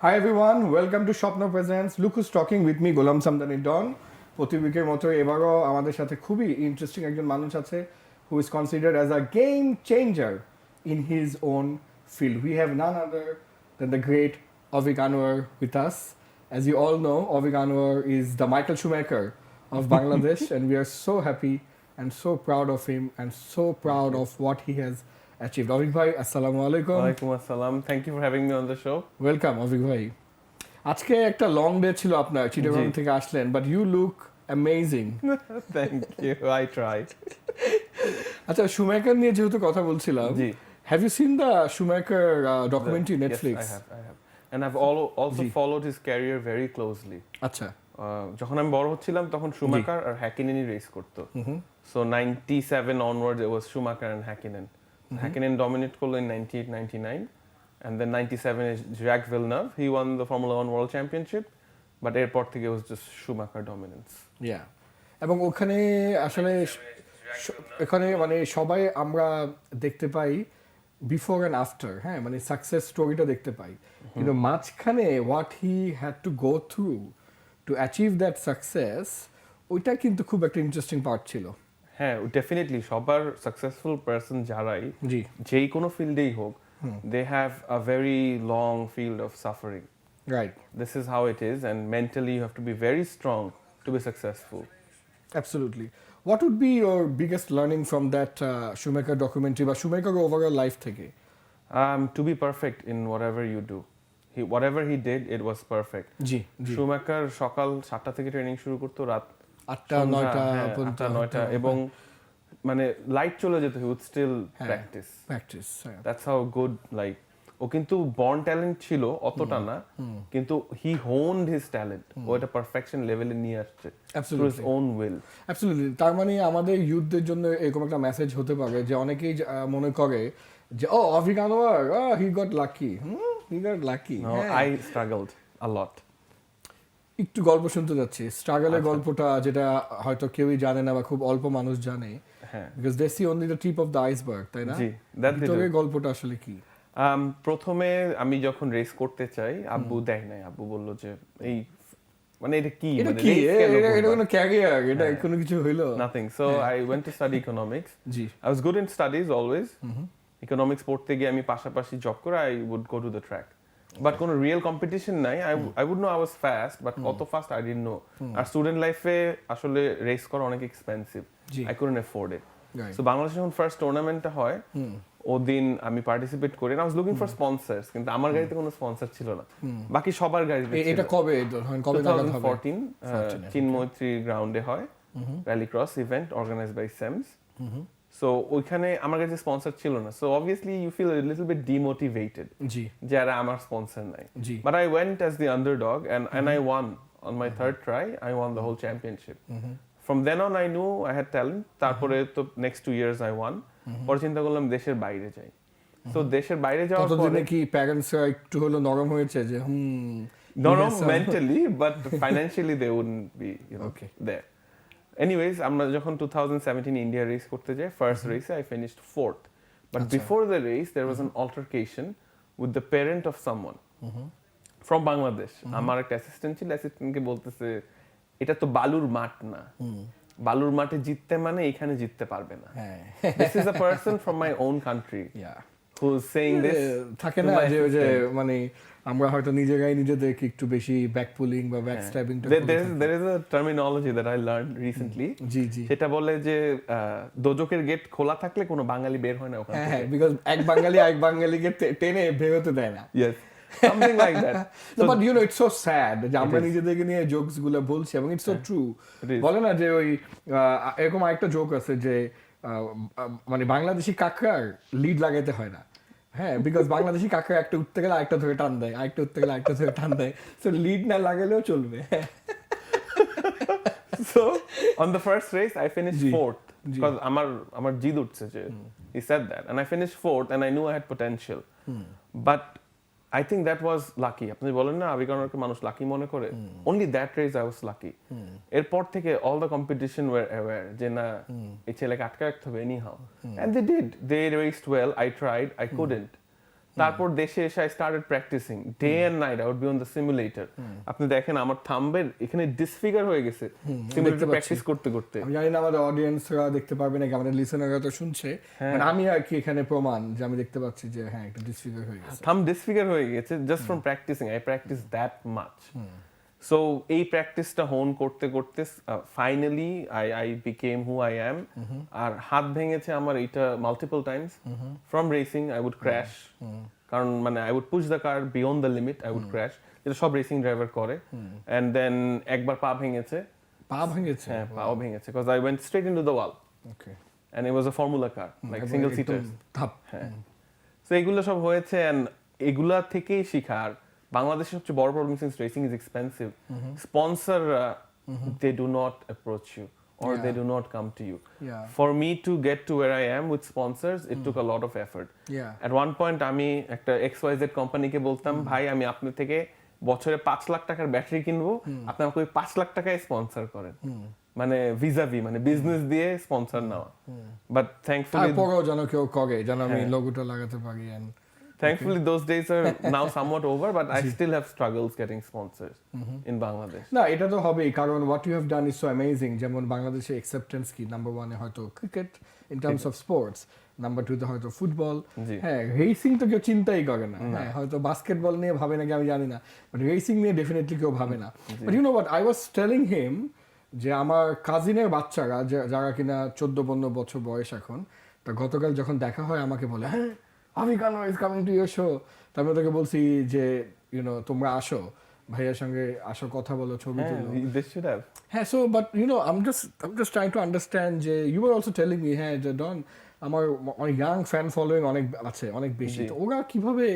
Hi everyone, welcome to Shwapno presents Look Who's Talking with me গোলাম সামদানি ডন। প্রতি উইকের মতো এবারও আমাদের সাথে খুবই ইন্টারেস্টিং একজন মানুষ আছে who is considered as a game changer in his own field. We have none other than the great Avik Anwar with us. As you all know, Avik Anwar is the Michael Schumacher of Bangladesh and we are so happy and so proud of him and so proud of what he has achieved. Avik bhai, assalamu alaikum. Walaikum assalam. Thank you for having me on the show. Welcome Abhik ভাই। আজকে একটা long day ছিল আপনার, চিটাগং থেকে আসলেন, but you look amazing. Thank you. I tried. আচ্ছা, শুমেকার নিয়ে যেহেতু কথা বলছিলাম, জি। Have you seen the Schumacher documentary Netflix? Yes, I have. And I've also followed his career very closely. আচ্ছা। যখন আমি বড় হচ্ছিলাম তখন শুমাকার আর হ্যাকিনেনই রেস করতো। So 97 onwards it was Schumacher and Häkkinen. Häkkinen dominate করলো in 98, 99. And then 97 is Jacques Villeneuve. He won the Formula 1 World Championship. But এরপর থেকে it was just Schumacher dominance. Yeah. এবং ওখানে আসলে এখানে মানে সবাই আমরা দেখতে পাই বিফোর অ্যান্ড আফটার, হ্যাঁ, মানে সাকসেস স্টোরিটা দেখতে পাই, কিন্তু মাঝখানে what he had to go through to achieve that success, ওইটা কিন্তু খুব একটা ইন্টারেস্টিং পার্ট ছিল। হ্যাঁ, ডেফিনেটলি সবার সাকসেসফুল পারসন যারাই যেই কোনো ফিল্ডেই হোক, they have a very long field of suffering. Right. This is how it is, and mentally you have to be very strong to be successful. Absolutely. What would be your biggest learning from that Schumacher documentary বা Schumacher overall life থেকে? To be perfect in whatever you do. Whatever he did, it was perfect. G, G. Schumacher সকাল 7টা থেকে training শুরু করতো, রাত 8টা 9টা পর্যন্ত, 9টা, এবং মানে লাইট চলে যেত, he would still practice. That's how good, like, ও কিন্তু বর্ন ট্যালেন্ট ছিল অতটা না, কিন্তু he honed his talent. ও এটা পারফেকশন লেভেলে নিয়ে আসছে through his own will. Absolutely. তার মানে আমাদের ইউথদের জন্য এরকম একটা মেসেজ হতে পারে যে অনেকেই মনে করে যে ও Avik Anwar, he got lucky. He got lucky. No, I struggled a lot. একটু গল্প শুনতে যাচ্ছি, স্ট্রাগলের গল্পটা, যেটা হয়তো কেউই জানে না বা খুব অল্প মানুষ জানে, because they see only the tip of the iceberg, তাই না? জি, ভিতরের গল্পটা আসলে কি? প্রথমে আমি যখন রেস করতে চাই, আব্বু দেয় নাই, আব্বু বলল যে এই মানে এটা কি, এটা কোনো ক্যারিয়ার, এটা কোনো কিছু হইলো? Nothing. So I went to study economics. G. I was good in studies always. Economics পড়তে গিয়ে আমি পাশাপাশি জব করে I would go to the track. But কোনো রিয়েল কম্পিটিশন নাই. I would know I was fast, but কত fast I didn't know. আর student লাইফে আসলে রেস করা অনেক expensive. I couldn't afford it. So বাংলাদেশে যখন ফার্স্ট টুর্নামেন্টটা হয়, ওদিন আমি পার্টিসিপেট করি, I was looking for sponsors, কিন্তু আমার গাড়িতে কোনো স্পন্সর ছিল না, বাকি সবার গাড়িতে ছিল। এটা কবে নাগাদ হবে? 2014 চিনমৈত্রী গ্রাউন্ডে হয় rally cross event organized by সেমস। সো ওইখানে আমার কাছে স্পন্সর ছিল না, so obviously you feel a little bit demotivated যারা আমার স্পন্সর নাই, but I went as the underdog and I won on my third try. I won the whole championship. From then on I knew I had talent. তারপরে তো next 2 years I won. পরে চিন্তা করলাম দেশের বাইরে যাই। So দেশের বাইরে যাওয়ার পরে কি প্যারেন্টসরা একটু হলো নরম হয়েছে যে নরম mentally, but financially they wouldn't be, you know, there. Anyways, আমরা যখন 2017 ইন্ডিয়া রেস করতে যাই, ফার্স্ট রেসে I finished 4th. But before the race there was an altercation with the parent of someone from Bangladesh. আমার একটা assistant ছিল, অ্যাসিস্ট্যান্টকে বলতেছে এটা তো বালুর মাঠ না, বালুর মাঠে জিততে মানে এখানে জিততে পারবে না। This is a person from my own country who's saying this. থাকে না যে মানে আমরা হয়তো নিজেরাই নিজেদেরকে একটু বেশি ব্যাক পুলিং বা back stabbing. There is a terminology that I learned recently. সেটা বলে যে দোজকের গেট খোলা থাকলে কোনো বাঙালি বের হয় না ওখান থেকে। হ্যাঁ, বিকজ এক বাঙালি আরেক বাঙালিকে টেনে বের হতে দেয় না। Yes. Something like that. No, but you know, it's so sad যে আমরা নিজেদেরকে নিয়ে জোকস গুলো বলছি, এবং it's so true. বলে না যে ওই এরকম আরেকটা জোক আছে যে মানে বাংলাদেশি কাকড়ার লিড লাগাইতে হয় না, হ্যাঁ, বিকজ বাংলাদেশি কাকড়া একটা উঠতে গেলে আরেকটা ধরে টান দেয়, আরেকটা উঠতে গেলে আরেকটা ধরে টান দেয়, সো লিড না লাগালেও চলবে। So on the first race I finished 4th because আমার জিদ উঠছে যে he said that, and I finished 4th and I knew I had potential. But I think that was lucky. আপনি বলেন না আভিক আনোয়ারকে মানুষ লাকি মনে করে, only that race I was lucky. এরপর থেকে all the competition were aware যে না এই ছেলেকে আটকে রাখতে হবে anyhow, and they did. They raced well. I tried, I couldn't. তারপর দেশে এসে I started practicing day and night I would be on the simulator আপনি দেখেন আমার থাম্বের এখানে ডিসফিগার হয়ে গেছে সিমুলেটর প্র্যাকটিস করতে করতে আমি জানি না আমাদের অডিয়েন্সরা দেখতে পারবে নাকি আমাদের লিসেনাররা তো শুনছে মানে আমি আর কি এখানে প্রমাণ যে আমি দেখতে পাচ্ছি যে হ্যাঁ একটা ডিসফিগার হয়ে গেছে থাম্ব ডিসফিগার হয়ে গেছে just from practising I practice that much so এই প্র্যাকটিসটা হোন করতে করতে finally I became who I am আর হাত ভেঙেছে আমার এটা multiple times from racing I would crash কারণ মানে I would push the car beyond the limit I would crash যেটা সব রেসিং ড্রাইভার করে অ্যান্ড দেন একবার পা ভেঙেছে হ্যাঁ পাও ভেঙেছে because I went straight into the wall okay and it was a formula car like single seater হ্যাঁ সো এগুলো সব হয়েছে অ্যান্ড এগুলা থেকেই শিখার বাংলাদেশের সবচেয়ে বড় problem since racing is expensive sponsor they do not approach you or they do not come to you. For me to get to where I am with sponsors, it took a lot of effort. At one point আমি একটা XYZ কোম্পানিকে বলতাম ভাই আমি আপনার থেকে বছরে 5 লাখ টাকার ব্যাটারি কিনবো আপনি আমাকে ওই 5 লাখ টাকায় স্পন্সর করেন মানে ভিজাভি মানে বিজনেস দিয়ে স্পন্সর নেওয়া বাট থ্যাঙ্কফুলি তারপরও যেন কেউ করে যেন আমি লোগোটা লাগাতে পারি and thankfully those days are now somewhat over but I still have struggles getting sponsors in Bangladesh না এটা তো হবেই কারণ what you have done is so amazing যেমন বাংলাদেশে অ্যাকসেপ্টেন্স কি নাম্বার 1 এ হয়তো cricket in terms of sports number 2 তে হয়তো ফুটবল হ্যাঁ রেসিং তো কেউ চিন্তাই করে না হ্যাঁ হয়তো বাস্কেটবল নিয়ে ভাবে নাকি আমি জানি না বাট রেসিং নিয়ে ডেফিনেটলি কেউ ভাবে না but you know what I was telling him যে আমার কাজিনের বাচ্চারা যারা কিনা 14-15 বছর বয়স এখন তা গতকাল যখন দেখা হয় আমাকে বলে হ্যাঁ Avik Anwar is coming to your show তারপরে তোকে বলছি যে ইউ নো তোমরা আসো ভাইয়ার সঙ্গে আসো কথা বলো ছবি তুলো they should have হ্যাঁ so but you know I'm just trying to understand যে you were also telling me হ্যাঁ যে ডন আমার অনেক ইয়াং ফ্যান ফলোইং অনেক আছে অনেক বেশি তো ওরা কিভাবে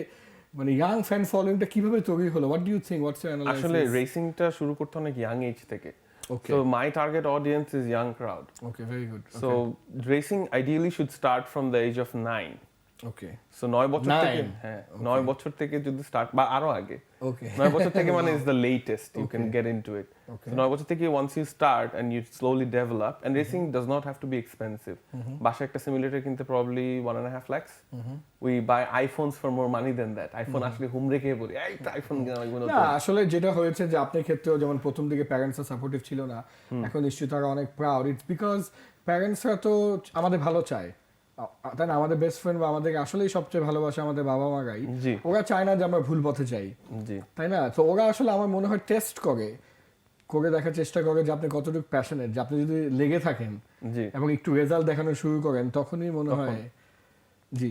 মানে ইয়াং ফ্যান ফলোইংটা কিভাবে তৈরি হলো what do you think what's your analysis আসলে রেসিংটা শুরু করতে অনেক ইয়াং এজ থেকে Okay. So my target audience is young crowd. Okay, very good. So racing ideally should start from the age of 9. Okay. So 9 বছর থেকে হ্যাঁ 9 বছর থেকে যদি স্টার্ট বা আরো আগে Okay. 9 বছর থেকে মানে is the latest you can get into it. Okay. So 9 বছর থেকে once you start and you slowly develop and racing does not have to be expensive. বাসা একটা সিমুলেটর কিনতে probably 1.5 lakhs. We buy iPhones for more money than that. iPhone আসলে হুম রেখে বলি এই iPhone কিনা লাগবে না। না আসলে যেটা হয়েছে যে আপনার ক্ষেত্রেও যেমন প্রথম দিকে প্যারেন্টসরা সাপোর্টিভ ছিল না এখন নিশ্চয়ই তারা অনেক প্রাউড ইটস বিকজ প্যারেন্টসরা তো আমাদের ভালো চায় তাই না আমাদের বেস্ট ফ্রেন্ড বা আমাদেরকে আসলেই সবচেয়ে ভালোবাসে আমাদের বাবা মারাই ওরা চায় না যে আমরা ভুল পথে যাই তাই না তো ওরা আসলে আমার মনে হয় টেস্ট করে দেখার চেষ্টা করে যে আপনি কতটুকু প্যাশনেট যে আপনি যদি লেগে থাকেন এবং একটু রেজাল্ট দেখানো শুরু করেন তখনই মনে হয় জি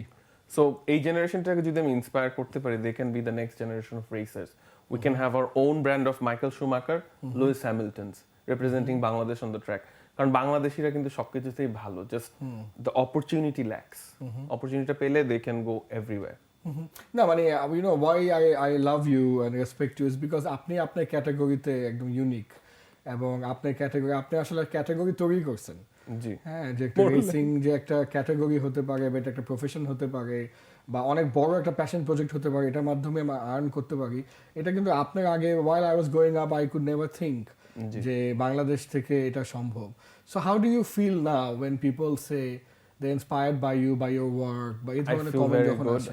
সো এই জেনারেশনটাকে যদি আমি ইন্সপায়ার করতে পারি they can be the next generation of racers we can have our own brand of Michael Schumacher Lewis Hamiltons representing Bangladesh on the track কারণ বাংলাদেশিরা কিন্তু সবকিছুতেই ভালো জাস্ট দ্য অপরচুনিটি ল্যাক্স অপরচুনিটিটা পেলে দে ক্যান গো এভরিওয়্যার না মানে you know why I love you and respect you is because আপনি আপনার ক্যাটাগরিতে একদম ইউনিক এবং আপনার ক্যাটাগরি আপনি আসলে ক্যাটাগরি তৈরি করছেন জি হ্যাঁ যে একটা রেসিং যে একটা ক্যাটাগরি হতে পারে বা এটা একটা প্রফেশন হতে পারে বা অনেক বড় একটা প্যাশন প্রজেক্ট হতে পারে এটার মাধ্যমে আমরা আর্ন করতে পারি এটা কিন্তু আপনার আগে while I was going up I could never think যে বাংলাদেশ থেকে এটা সম্ভব so how do you feel now when people say they inspired by you by your work by এই ধরনের কমেন্ট যখন আসে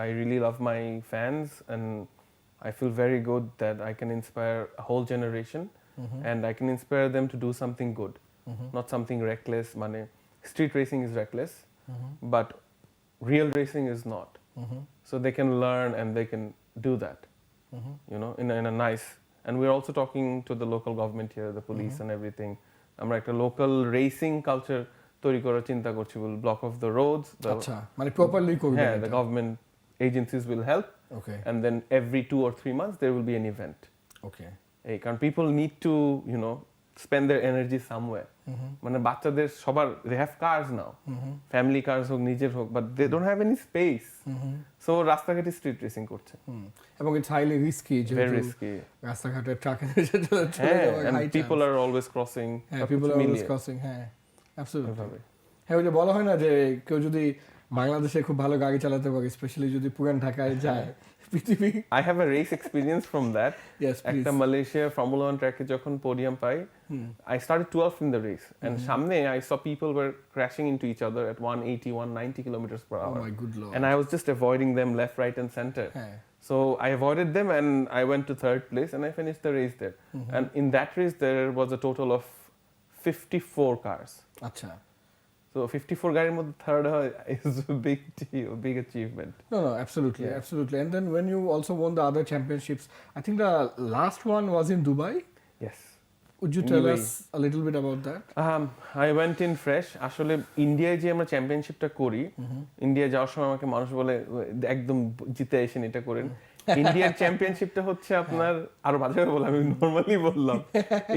I really love my fans and I feel very good that I can inspire a whole generation and I can inspire them to do something good not something reckless মানে street racing is reckless but real racing is not so they can learn and they can do that you know in a nice and we're also talking to the local government here the police and everything আমরা একটা local racing culture তৈরি করার চিন্তা করছি will block off the roads আচ্ছা মানে properly করবে হ্যাঁ the government agencies will help okay and then every 2 or 3 months there will be an event okay এই কারণ people need to you know spend their energy somewhere মানে বাচ্চাদের সবার they have cars now family cars হোক নিজের হোক but they don't have any space so রাস্তাঘাটে street racing করছে এবং it's highly risky very risky রাস্তাঘাটে ট্রাকে চলে যাওয়া and people are always crossing people are always crossing হ্যাঁ অ্যাবসলিউটলি হ্যাঁ ওই যে বলা হয় না যে কেউ যদি বাংলাদেশে খুব ভালো গাড়ি চালাতে পারে, স্পেশালি যদি পুরান ঢাকায় যায় পৃথিবী। I have a race experience from that. Yes, please. একটা মালয়েশিয়া Formula 1 ট্র্যাকে যখন podium pi, I started 12th in the race. And সামনে I saw people were crashing into each other at 180, 190 kilometers per hour. Oh my good lord. And I was just avoiding them left, right and center. হ্যাঁ। So I avoided them and I went to third place and I finished the race there. And in that race there was a total of 54 cars. আচ্ছা। So 54 গাড়ির মধ্যে third is a big deal, big achievement. No, absolutely, Yeah. absolutely. And then when you also won the other championships, I think the last one was in Dubai. Yes. Would you In tell UAE. us a little bit about that? I went in fresh. আসলে ইন্ডিয়ায় যে আমরা চ্যাম্পিয়নশিপটা করি, India যাওয়ার সময় আমাকে মানুষ বলে একদম জিতে এসেন এটা করেন। ইন্ডিয়ার চ্যাম্পিয়নশিপটা হচ্ছে আপনার আরো বাজে বলে আমি নরমালি বললাম,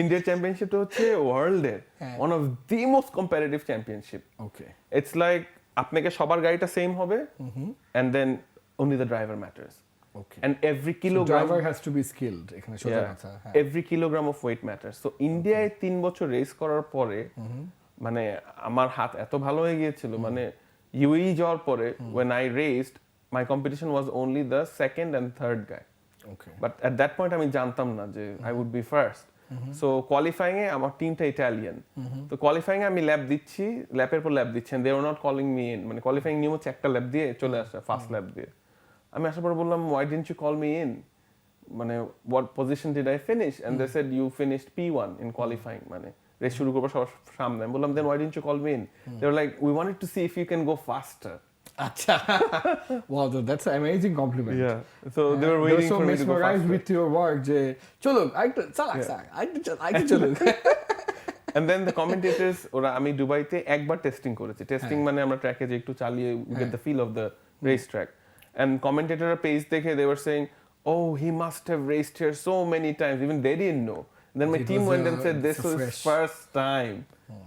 ইন্ডিয়ার চ্যাম্পিয়নশিপটা হচ্ছে ওয়ার্ল্ডের one of the most competitive championship. Okay. It's like আপনাকে সবার গাড়িটা সেম হবে and then only the driver matters. Okay. And every So kilogram driver has to be skilled. এখানে সোজা কথা। হ্যাঁ। every kilogram of weight matters. So ইন্ডিয়ায় 3 বছর রেস করার পরে মানে আমার হাত এত ভালো হয়ে গিয়েছিল, মানে ইউএই যাওয়ার পরে when I raced my competition was only the second and third guy. Okay. But at that point আমি জানতাম না যে I would be first. So qualifying এ আমার টিমটা ইটালিয়ান, তো কোয়ালিফাইং এ আমি ল্যাপ দিচ্ছি, ল্যাপের পর ল্যাপ দিচ্ছেন, they were not calling me in, মানে কোয়ালিফাইং নিয়ম হচ্ছে একটা ল্যাপ দিয়ে চলে আসা, ফার্স্ট ল্যাপ দিয়ে। আমি আসার পর বললাম why didn't you call me in, মানে what position did I finish, and they said you finished P1 in qualifying, মানে রেস শুরু করবার সবার সামনে। আমি বললাম then why didn't you call me in, they were like we wanted to see if you can go faster. আচ্ছা। Wow, that's an amazing compliment. Yeah, so they were waiting so for me to go mesmerized faster with your work যে চলো আরেকটু চালাক sir আরেকটু চলো। and then the commentators ওরা আমি দুবাইতে একবার টেস্টিং করেছি, টেস্টিং মানে আমরা ট্র্যাকে যে একটু চালিয়ে get the feel of the race track, and commentator page দেখে they were saying oh he must have raced here so many times, even they didn't know. Then my It team was, went and said this so was fresh. first time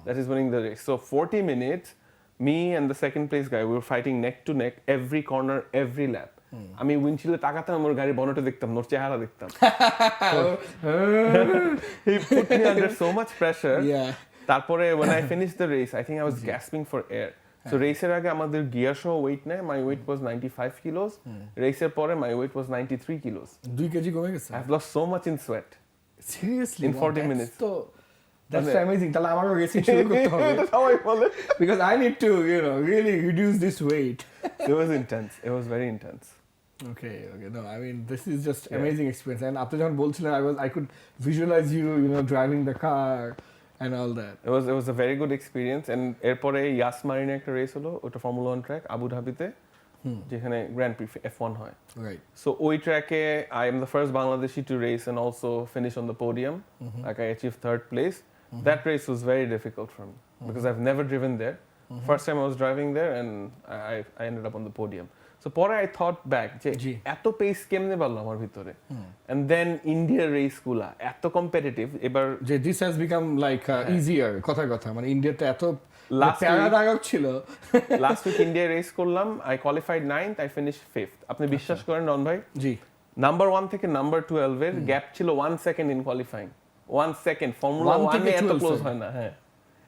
that is winning the race. So 40 minutes me and the second place guy we were fighting neck to neck every corner every lap. আমি উইন্ডশিল্ডে তাকাতাম, আমার গাড়ির বনেটে দেখতাম, ওর চেহারা দেখতাম। He put me under so much pressure. Yeah. তারপরে when I finished the race I think I was gasping for air. So রেসের আগে আমাদের gear সহ ওয়েট নেয়, my weight was 95 kilos. রেসের পরে my weight was 93 kilos. 2 KG কমে গেছে? I've lost so much in sweat. Seriously? In 40 minutes. তো that's amazing. তাহলে আমারও রেসিং শুরু করতে হবে। That's how I call it. Because I need to, really reduce this weight. It was intense. It was very intense. Okay. No, I mean, this is just amazing experience. And আপনি যখন বলছিলেন, I could visualize you, driving the car and all that. It was a very good experience. And এরপরে ইয়াস Marina একটা race হলো, ওটা formula 1 track Abu ধাবিতে, যেখানে grand pre F1 হয়। Right. So ওই ট্র্যাকে I am the first Bangladeshi to race and also finish on the podium. Like I achieved third place. That race was very difficult for me because I've never driven there. First time I was driving there and I ended up on the podium. So পরে I thought back যে এত pace কেমনে পারলো আমার ভিতরে, and then India race গুলা এত competitive, এবার যে this has become like easier কথা মানে ইন্ডিয়াতে এত Last প্যারাদায়ক ছিল। লাস্ট উইক ইন্ডিয়া রেস করলাম, I qualified 9th, I finished 5th. আপনি বিশ্বাস করেন রন ভাই, জি নাম্বার 1 থেকে নাম্বার 12 এর গ্যাপ ছিল 1 second in qualifying. 1 second, formula 1 এ এত ক্লোজ হয় না। হ্যাঁ,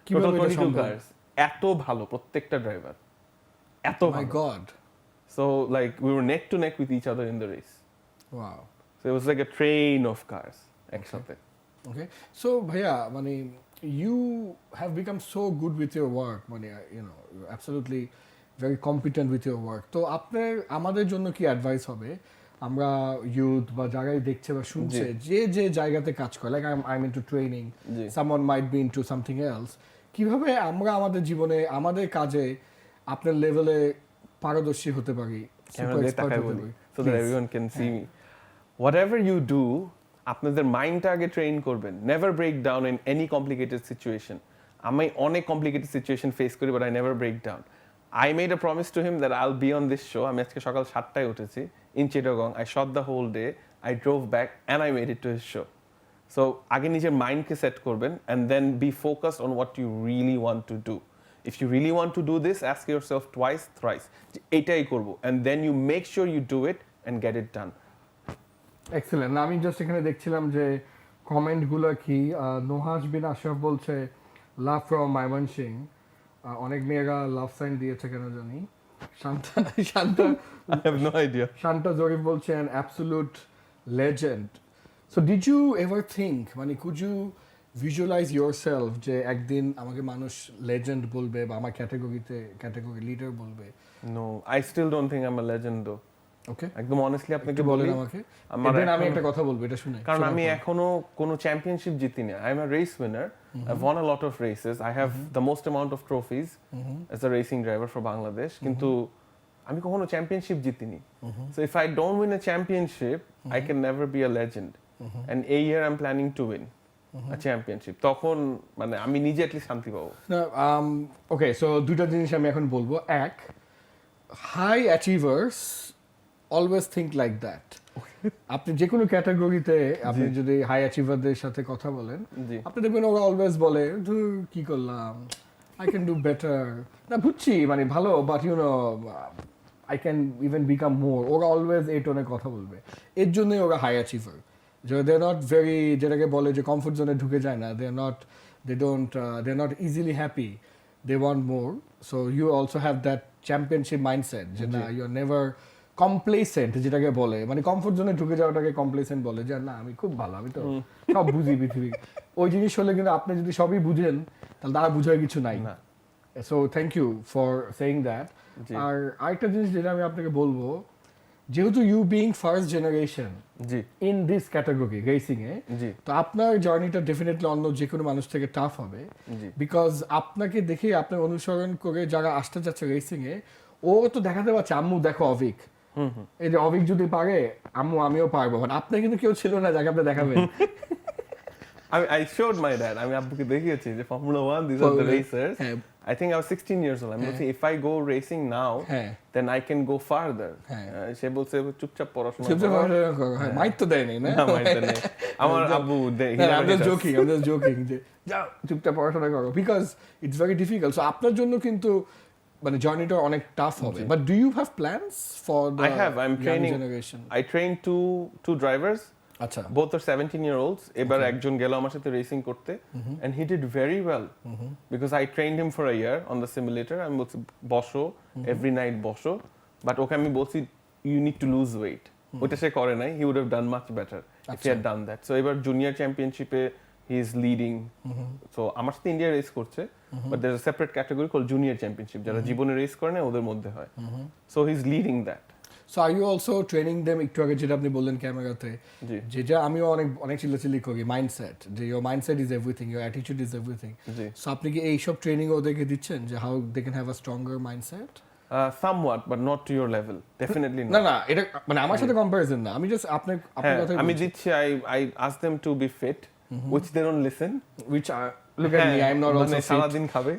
টোটাল 22 কার্স, এত ভালো প্রত্যেকটা ড্রাইভার, এত my ভালো। god. So like we were neck to neck with each other in the race. Wow. So it was like a train of cars একসাথে। Okay. So ভাইয়া মানে you have become so good with your work, মানে you're absolutely very competent with your work. তো আপনার আমাদের জন্য কি advice হবে, আমরা ইউথ বা যারাই দেখছে বা শুনছে যে জায়গাতে কাজ করে, like I'm into training, someone might be into something else, কিভাবে আমরা আমাদের জীবনে আমাদের কাজে আপনার লেভেলে পারদর্শী হতে পারি, সুপার এক্সপার্ট হতে পারি, so that everyone can see me. Whatever you do, আপনাদের মাইন্ডটা আগে ট্রেন করবেন, never break down in any complicated situation. আমি অনেক কমপ্লিকেটেড সিচুয়েশন ফেস করি, but I never break down. I made a promise to him that I'll be on this show. আমি আজকে সকাল 7টায় উঠেছি in Chittagong. I shot the whole day. I drove back and I made it to his show. So আগে নিজের মাইন্ডকে set করবেন and then be focused on what you really want to do. If you really want to do this, ask yourself twice, thrice. এটাই করব, and then you make sure you do it and get it done. Excellent. আমি just এখানে দেখছিলাম যে কমেন্টগুলো কি, নোহাজ বিন আশরাফ বলছে love from Mymensingh, অনেক মেয়েরা লাভ সাইন দিয়েছে কেন জানি। Shanta I have no idea. Shanta Jarif বলছেন absolutely legend so did you ever think মানে could you visualize yourself যে একদিন আমাকে মানুষ লেজেন্ড বলবে বা আমার ক্যাটাগরি লিডার বলবে? No, I still don't think I'm a legend though. ওকে, একদম অনেস্টলি আপনাকে বলেন বলি, আমাকে। আমার আমি একটা কথা বলবো, এটা শুনে, কারণ আমি এখনো কোনো চ্যাম্পিয়নশিপ জিতিনি। I am a race winner, I've won a lot of races, I have the most amount of trophies as a racing driver for Bangladesh, কিন্তু আমি কখনো championship জিতিনি। So if I don't win a championship, I can never be a legend. And a year I'm planning to win a championship. তখন মানে আমি নিজে at least শান্তি পাবো। ওকে, so দুটো জিনিস আমি এখন বলবো। এক, high achievers always think like that. আপনি যে কোনো ক্যাটাগরিতে আপনি যদি হাই অ্যাচিভারদের সাথে কথা বলেন, আপনি দেখবেন ওরা অলওয়েজ বলে কি করলাম, আই ক্যান ডু বেটার, না বুঝছি মানে ভালো, but you know I can even become more. ওরা অলওয়েজ এই টোনে কথা বলবে, এর জন্যই ওরা high achiever. They are not very, যেটাকে বলে যে কমফোর্ট জোনে ঢুকে যায় না, they are not easily happy, they want more. So you also have that championship mindset, যে না ইউ আর নেভার কমপ্লেসেন্ট, যেটাকে বলে মানে কমফোর্ট জোনে ঢুকে যাওয়াটাকে কমপ্লেসেন্ট বলে, যে না আমি খুব ভালো, আমি তো সব বুঝি পৃথিবী। ওই জিনিস হলে কিন্তু আপনি যদি সবই বুঝেন তাহলে তার বুঝার কিছু নাই। So thank you for saying that. আর আরেকটা জিনিস যেটা আমি আপনাকে বলবো, যেহেতু you being first generation in this category racing এ, তো আপনার জার্নিটা ডেফিনেটলি অন্য যে কোনো মানুষ থেকে টাফ হবে, বিকজ আপনাকে দেখে আপনার অনুসরণ করে যারা আসতে যাচ্ছে রেসিং এ, ও তো দেখাতে পারছে আম্মু দেখো অভিক, এই যে অভিক যদি পারে আম্মু আমিও পারবো, বাট আপনার কিন্তু কেউ ছিল না যাকে আপনি দেখাবেন। I showed my dad, আমি আব্বুকে দেখিয়েছি যে Formula 1, these are the racers. I think I was 16 years old. I'm saying if I go racing now, then I can go farther. সে বলছে চুপচাপ পড়াশোনা করো, মাইট তো দেয় নাই না, মাইট তো নেই। আমার আব্বু I'm just joking যে যাও চুপচাপ পড়াশোনা করো, because it's very difficult. So আপনার জন্য কিন্তু মানে জার্নিটা অনেক টাফ হবে। But do you have plans for the generation? I train two drivers. আচ্ছা, both are 17-year-olds. এবার একজন গেল আমার সাথে রেসিং করতে, and he did very well because I trained him for a year on the simulator. আমি বলছি বসো, every night বসো, but ওকে আমি বলছি you need to lose weight. ওটা সে করে নাই, he would have done much better if he had done that. So এবার জুনিয়র চ্যাম্পিয়নশিপে he is leading. So আমার সাথে ইন্ডিয়া রেস করছে, but there's a separate category called junior championship, যারা জীবনে রেস করে না ওদের মধ্যে হয়। So he is leading that. So are you also training them, একটু আগে যেটা আপনি বললেন ক্যামেরাতে, যেটা আমিও অনেক চিল্লাচিল্লি করি, মাইন্ডসেট, যে your mindset is everything, your attitude is everything. So আপনি কি এইসব ট্রেনিং ওদেরকে দিচ্ছেন যে how they can have a stronger mindset? Somewhat, but not to your level, definitely not. না এটা মানে আমার সাথে কম্পারিজন না, আমি জাস্ট আপনার কথা আমি দিচ্ছি, I ask them to be fit, which they don't listen, which are look at me, I'm not also fit. সারা দিন খাবে,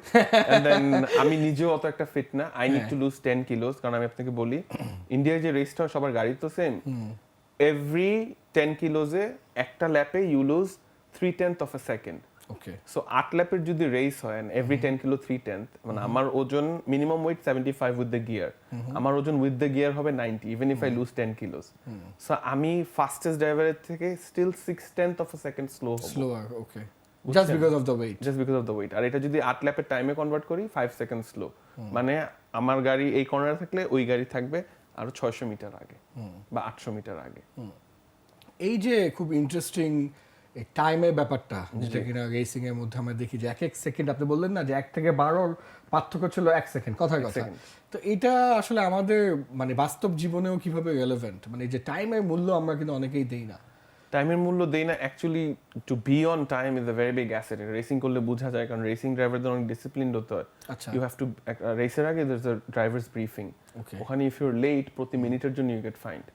and then আমি নিজেও অত একটা ফিট না, I need to lose 10 kilos, কারণ আমি আপনাকে বলি ইন্ডিয়ার যে রেসটা সবার গাড়ি তো সেম, every 10 kilos এ একটা ল্যাপে you lose 3/10 of a second. Okay. So 8 ল্যাপের যদি রেস হয় and every 10 kilo 3/10, মানে আমার ওজন minimum wait 75 with the gear, আমার ওজন with the gear হবে 90 even if I lose 10 kilos. So আমি ফাস্টেস্ট ড্রাইভারের থেকে still 6/10 of a second slower. Okay. Just because of the weight. আর এটা যদি 8 ল্যাপের টাইমে কনভার্ট করি 5 সেকেন্ড স্লো, মানে আমার গাড়ি এই কর্নারে থাকলে ওই গাড়ি থাকবে আরো 600 মিটার আগে বা 800 মিটার আগে। এই যে খুব ইন্টারেস্টিং এই টাইমের ব্যাপারটা, যেটা কিনা রেসিং এর মধ্যে আমরা দেখি যে এক সেকেন্ড, আপনি বললেন না যে 1 থেকে 12 পার্থক্য ছিল 1 সেকেন্ড, কথার কথা। তো এটা আসলে আমাদের মানে বাস্তব জীবনেও কিভাবে রেলেভেন্ট, মানে যে টাইমের মূল্য আমরা কিন্তু অনেকেই দেই না। টাইমের মূল্য দেই না, actually to be on time is a very big asset. Racing করলে বোঝা যায়, কারণ রেসিং ড্রাইভারদের অনেক ডিসিপ্লিনড হতে হয়। ইউ হ্যাভ টু, রেসের আগে there is a drivers briefing, ওখানে ইফ ইউ আর লেট প্রতি মিনিটের জন্য you get fined,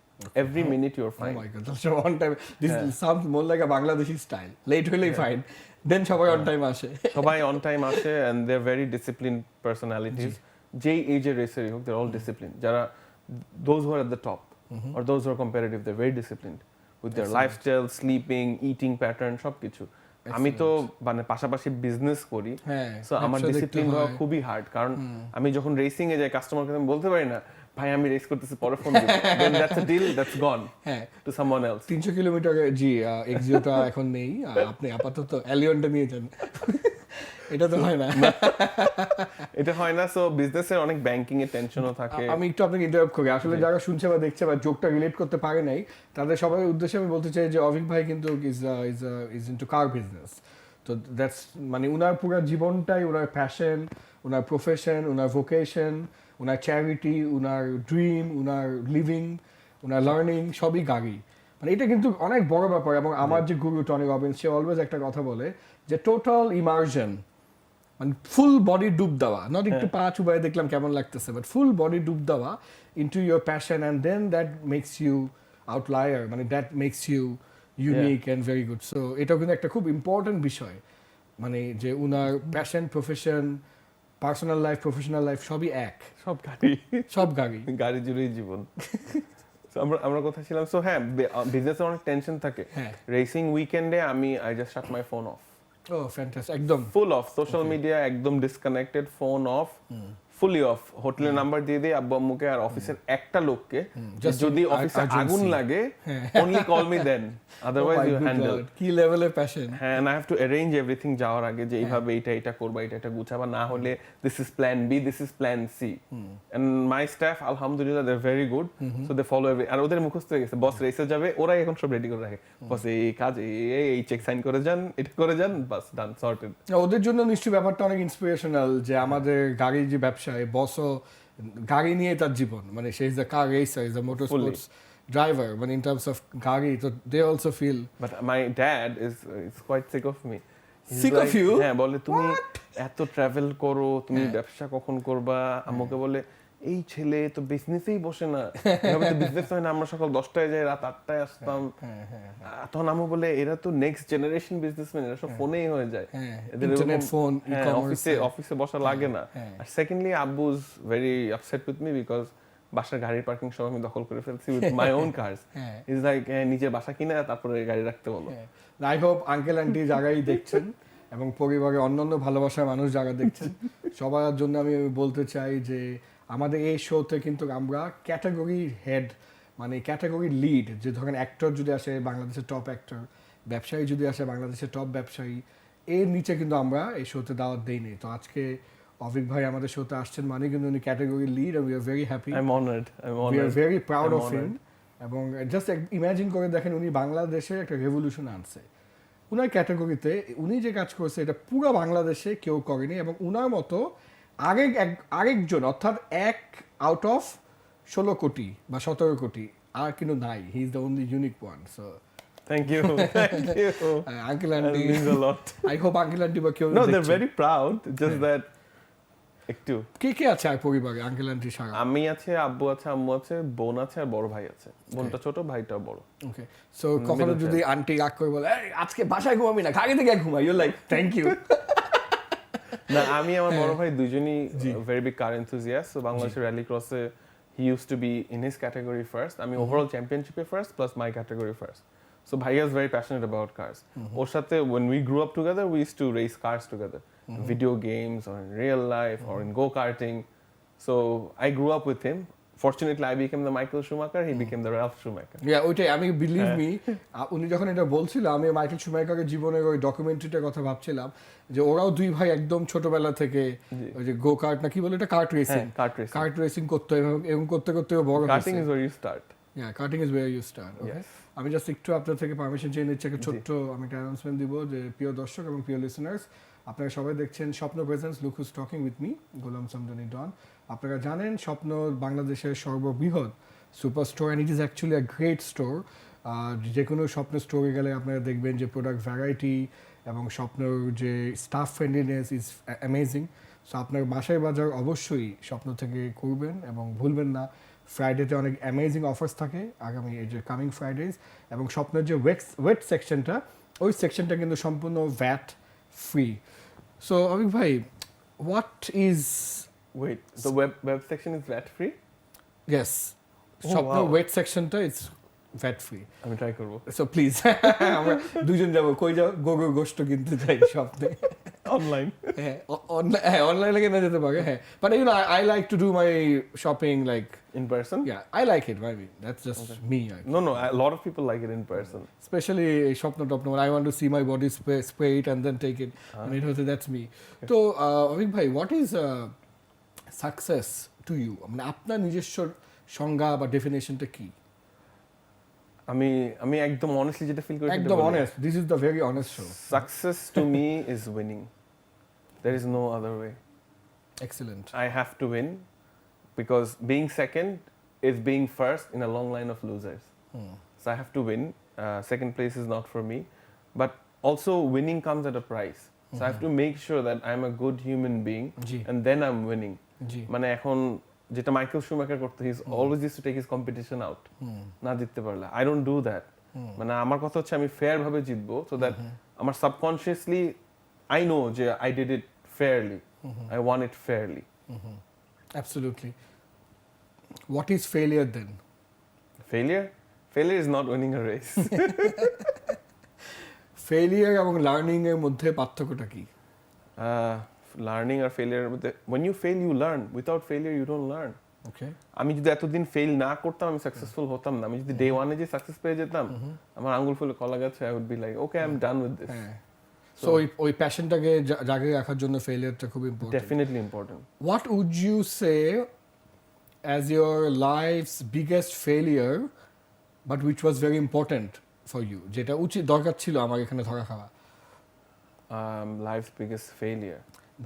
every minute you're fine. Oh my god, that's on time. This sounds more like a Bangladeshi style. Late হলেই fine, then সবাই on time আসে। সবাই on time আসে, and they're very disciplined personalities. যেই এজের রেসারই হোক, they're all disciplined. যারা those who are at the top or those who are competitive, they're very disciplined with their lifestyle, sleeping, eating pattern, সবকিছু। আমি তো মানে পাশাপাশি বিজনেস করি, সো আমার ডিসিপ্লিন হওয়া খুবই হার্ড, কারণ আমি যখন রেসিং এ যাই কাস্টমারকে আমি বলতে পারি না ভাই আমি রেস করতেছি পরে ফোন দিব, then that's a deal, that's gone to someone else. 300 kilometre জি এক্সিওটা এখন নেই, আপনি আপাতত অ্যালিয়নটা নিয়ে যান। এটা তো হয় না। এটা হয় না, সো বিজনেসের অনেক ব্যাংকিং এর টেনশনও থাকে। আমি একটু আপনাকে ইন্টারাপ্ট করি, আসলে যারা শুনছে বা দেখছে বা জোকটা রিলেট করতে পারে নাই তাদের সবার উদ্দেশ্যে আমি বলতে চাই যে অভিক ভাই কিন্তু ইজ ইনটু কার বিজনেস। তো দ্যাটস মানে উনার পুরো জীবনটাই ওনার প্যাশন, ওনার প্রফেশন, ওনার ভোকেশন, ওনার চ্যারিটি, ওনার ড্রিম, ওনার লিভিং, ওনার লার্নিং সবই গাড়ি। মানে এটা কিন্তু অনেক বড় ব্যাপার। এবং আমার যে গুরু টনি রবিন্স, সে অলওয়েজ একটা কথা বলে যে টোটাল ইমার্শন, মানে ফুল বডি ডুব দেওয়া, নট একটু পা চুবাই দেখলাম কেমন লাগতেছে, বাট ফুল বডি ডুব দেওয়া into your passion, and then that makes you outlier, মানে that makes you unique and very good. So এটাও কিন্তু একটা খুব ইম্পর্টেন্ট বিষয়, মানে যে উনার passion, profession, personal life, professional life সবই এক, সব গাড়ি, সব গাড়ি, গাড়ি জুড়েই জীবন। So, আমরা কথা ছিলাম, সো হ্যাঁ বিজনেসে অনেক টেনশন থাকে। রেসিং উইকেন্ডে I just shut my phone off. Oh fantastic, একদম ফুল অফ, সোশ্যাল মিডিয়া একদম disconnected, phone off, fully off. হোটেলের নাম্বার দিয়ে দিই আব্বু আম্মুকে আর অফিসের একটা লোককে, যদি অফিসে আগুন লাগে only call me then, otherwise you handle. কি লেভেলের প্যাশন। হ্যাঁ, and I have to arrange everything যাওয়ার আগে যে এইভাবে এটা করবা, এটা গুছাবা, না হলে this is plan B, this is plan C. And my staff alhamdulillah they're very good, so they follow আর ওদের মুখস্থ হয়ে গেছে, বস রেসে যাবে ওরাই এখন সব রেডি করে রাখে, বস এই কাজ এই চেক সাইন করে যান, এটা করে যান, বাস ডান, সর্টেড। ওদের জন্য নিশ্চয়ই ব্যাপারটা অনেক ইন্সপিরেশনাল যে আমাদের গাড়ির যে ব্যবসায় বসও গাড়ি নিয়ে তার জীবন, মানে সে is the car racer, is the motorsports driver, but in terms of gari, so they also feel. But my dad is quite sick of me. Sick of you? হ্যাঁ, বলে তুমি এত ট্রাভেল করো, তুমি ব্যবসা কখন করবা? আমাকে বলে এই ছেলে তো বিজনেসেই বসে না, এভাবে তো বিজনেস হয় না, আমরা সকাল 10টায় যাই, রাত 8টায় আসতাম। তখন আমু বলে এরা তো নেক্সট জেনারেশন বিজনেসম্যান, এরা সব ফোনেই হয়ে যায়, ইন্টারনেট ফোন, অফিসে বসা লাগে না। আর সেকেন্ডলি আব্বু is very upset with me because বাসার গাড়ির পার্কিং সব আমি দখল করে ফেলছি with my own cars. Is like নিজের বাসা কিনে তারপরে গাড়ি রাখতে বলো। আই হোপ আঙ্কেল আন্টি জায়গায় দেখছেন এবং পরিবারে অন্যান্য ভালোবাসার মানুষ যারা দেখছেন সবার জন্য আমি বলতে চাই যে আমাদের এই শোতে কিন্তু আমরা ক্যাটাগরি হেড, মানে ক্যাটাগরি লিড, যে ধরেন অ্যাক্টর যদি আসে বাংলাদেশের টপ অ্যাক্টর, ব্যবসায়ী যদি আসে বাংলাদেশের টপ ব্যবসায়ী, এর নিচে কিন্তু আমরা এই শোতে দাওয়াত দেইনি। তো আজকে অভিক ভাই আমাদের শোতে আসছেন মানে কিন্তু উনি category lead, and we are very happy. I'm honored. We are very proud of him. এবং জাস্ট ইমাজিন করে দেখেন উনি বাংলাদেশে একটা রেভলিউশন আনছে উনার ক্যাটাগরিতে। উনি যে কাজ করছে এটা পুরো বাংলাদেশে কেউ করেনি, এবং উনার মতো আরেকজন, অর্থাৎ এক আউট অফ 16 কোটি বা 17 কোটি আর কিন্তু নাই। He is the only unique one. So Thank you. Thank you. Uncle Aunty. That means a lot. I hope Uncle Aunty বা কেউ No, they're very proud. Just that একটু কে আছে আর পরিবারে আঙ্কেল আন্টি ছাড়া? আমি আছে, আব্বু আছে, আম্মু আছে, বোন আছে আর বড় ভাই আছে। বোনটা ছোট, ভাইটা বড়। ওকে, সো কখনো যদি আন্টি রাগ করে বলে আজকে বাসায় ঘুমাবি না, গাড়ি থেকে ঘুমাই, ইউ লাইক থ্যাংক ইউ? না, আমি আমার বড় ভাই দুজনই very big car enthusiast. So বাংলাদেশের র্যালি ক্রসে he used to be in his category first, আমি ওভারঅল চ্যাম্পিয়নশিপে first plus my category first. So Bhaiya is very passionate about cars. ওর সাথে when we grew up together, we used to race cars together, video games or in real life or in go-karting. So I grew up with him. Fortunately, I became the Michael Schumacher, he became the Ralph Schumacher. Yeah, ওইটাই আমি believe me, উনি যখন এটা বলছিল আমি Michael শুমাকারের জীবনের ওই ডকুমেন্টারিটার কথা ভাবছিলাম যে ওরাও দুই ভাই একদম ছোটবেলা থেকে ওই যে গো কার্ট না কি বলে এটা, কার্ট রেসিং করতে এবং করতে করতে বড় হয়েছে। Karting is where you start. Yeah, karting is where you start. Okay. Yes. আমি জাস্ট একটু আপনার থেকে পারমিশন চেয়ে নিচ্ছি, একটা ছোট্ট আমি একটা অ্যানাউন্সমেন্ট দিব যে প্রিয় দর্শক এবং প্রিয় লিসেনার্স, আপনারা সবাই দেখছেন Shwapno presents look who's talking with me Golam Samdani Don. আপনারা জানেন স্বপ্ন বাংলাদেশের সর্ববৃহৎ super store, and it is actually a great store. যে কোনো স্বপ্ন স্টোরে গেলে আপনারা দেখবেন যে প্রোডাক্ট ভ্যারাইটি এবং স্বপ্নর যে staff friendliness is amazing. So আপনার বাসায় বাজার অবশ্যই স্বপ্ন থেকে করবেন এবং ভুলবেন না। ফ্রাইডেতে অনেক অ্যামেজিং অফার্স থাকে আগামী এই যে কামিং ফ্রাইডেজ, এবং স্বপ্নের যে ওয়েট সেকশনটা, ওই সেকশনটা কিন্তু সম্পূর্ণ ভ্যাট ফ্রি। সো অভিক ভাই, what is Wait, the web section is VAT free? Yes, স্বপ্নের ওয়েট সেকশনটা ইজ ভ্যাট ফ্রি। আমি ট্রাই করব। সো প্লিজ আমরা দুজন যাবো, কই যাও, গোগো গোস্ট কিনতে চাই স্বপ্নে অনলাইন। হ্যাঁ অনলাইনে কেনা যেতে পারে। হ্যাঁ, but you know I like to do my shopping like In person? Yeah, I like it. Maybe that's just me. No, a lot of people like it in person. Especially Shwapno Topno, when I want to see my body spray it and then take it. And it was that's me. So, Avik bhai, what is success to you? I mean, আপনার নিজস্ব সংজ্ঞা বা ডেফিনেশনটা কি? আমি একদম honestly যেটা feel করি একদম honest. This is the very honest show. Success to me is winning. There is no other way. Excellent. I have to win because being second is being first in a long line of losers. So I have to win. Second place is not for me. But also winning comes at a price. So I have to make sure that I'm a good human being and then I'm winning. মানে এখন যেটা Michael শুমাকার করতো, he always used to take his competition out. না জিততে পারলে I don't do that. মানে আমার কথা হচ্ছে আমি ফেয়ার ভাবে জিতবো, so that আমার সাবকনশিয়াসলি I know যে I did it fairly. I won it fairly. Absolutely. What is failure then? Failure is not winning a race. Failure এবং লার্নিং এর মধ্যে পার্থক্যটা কি? Learning or failure, when you fail you learn. Without failure you don't learn. Okay. আমি যদি এতদিন fail না করতাম আমি সাকসেসফুল হতাম না। আমি যদি ডে ওয়ানে যে সাকসেস পেয়ে যেতাম, আমার আঙ্গুল ফুলে কলা গাছে, I would be like, okay, I'm done with this. So ওই প্যাশনটাকে জাগিয়ে রাখার জন্য ফেলিয়ারটা খুব important. Definitely important. What would you say as your life's biggest failure, but which was very important for you, যেটা উচিত দরকার ছিল আমার এখানে ধরা খাওয়া? Life's biggest failure.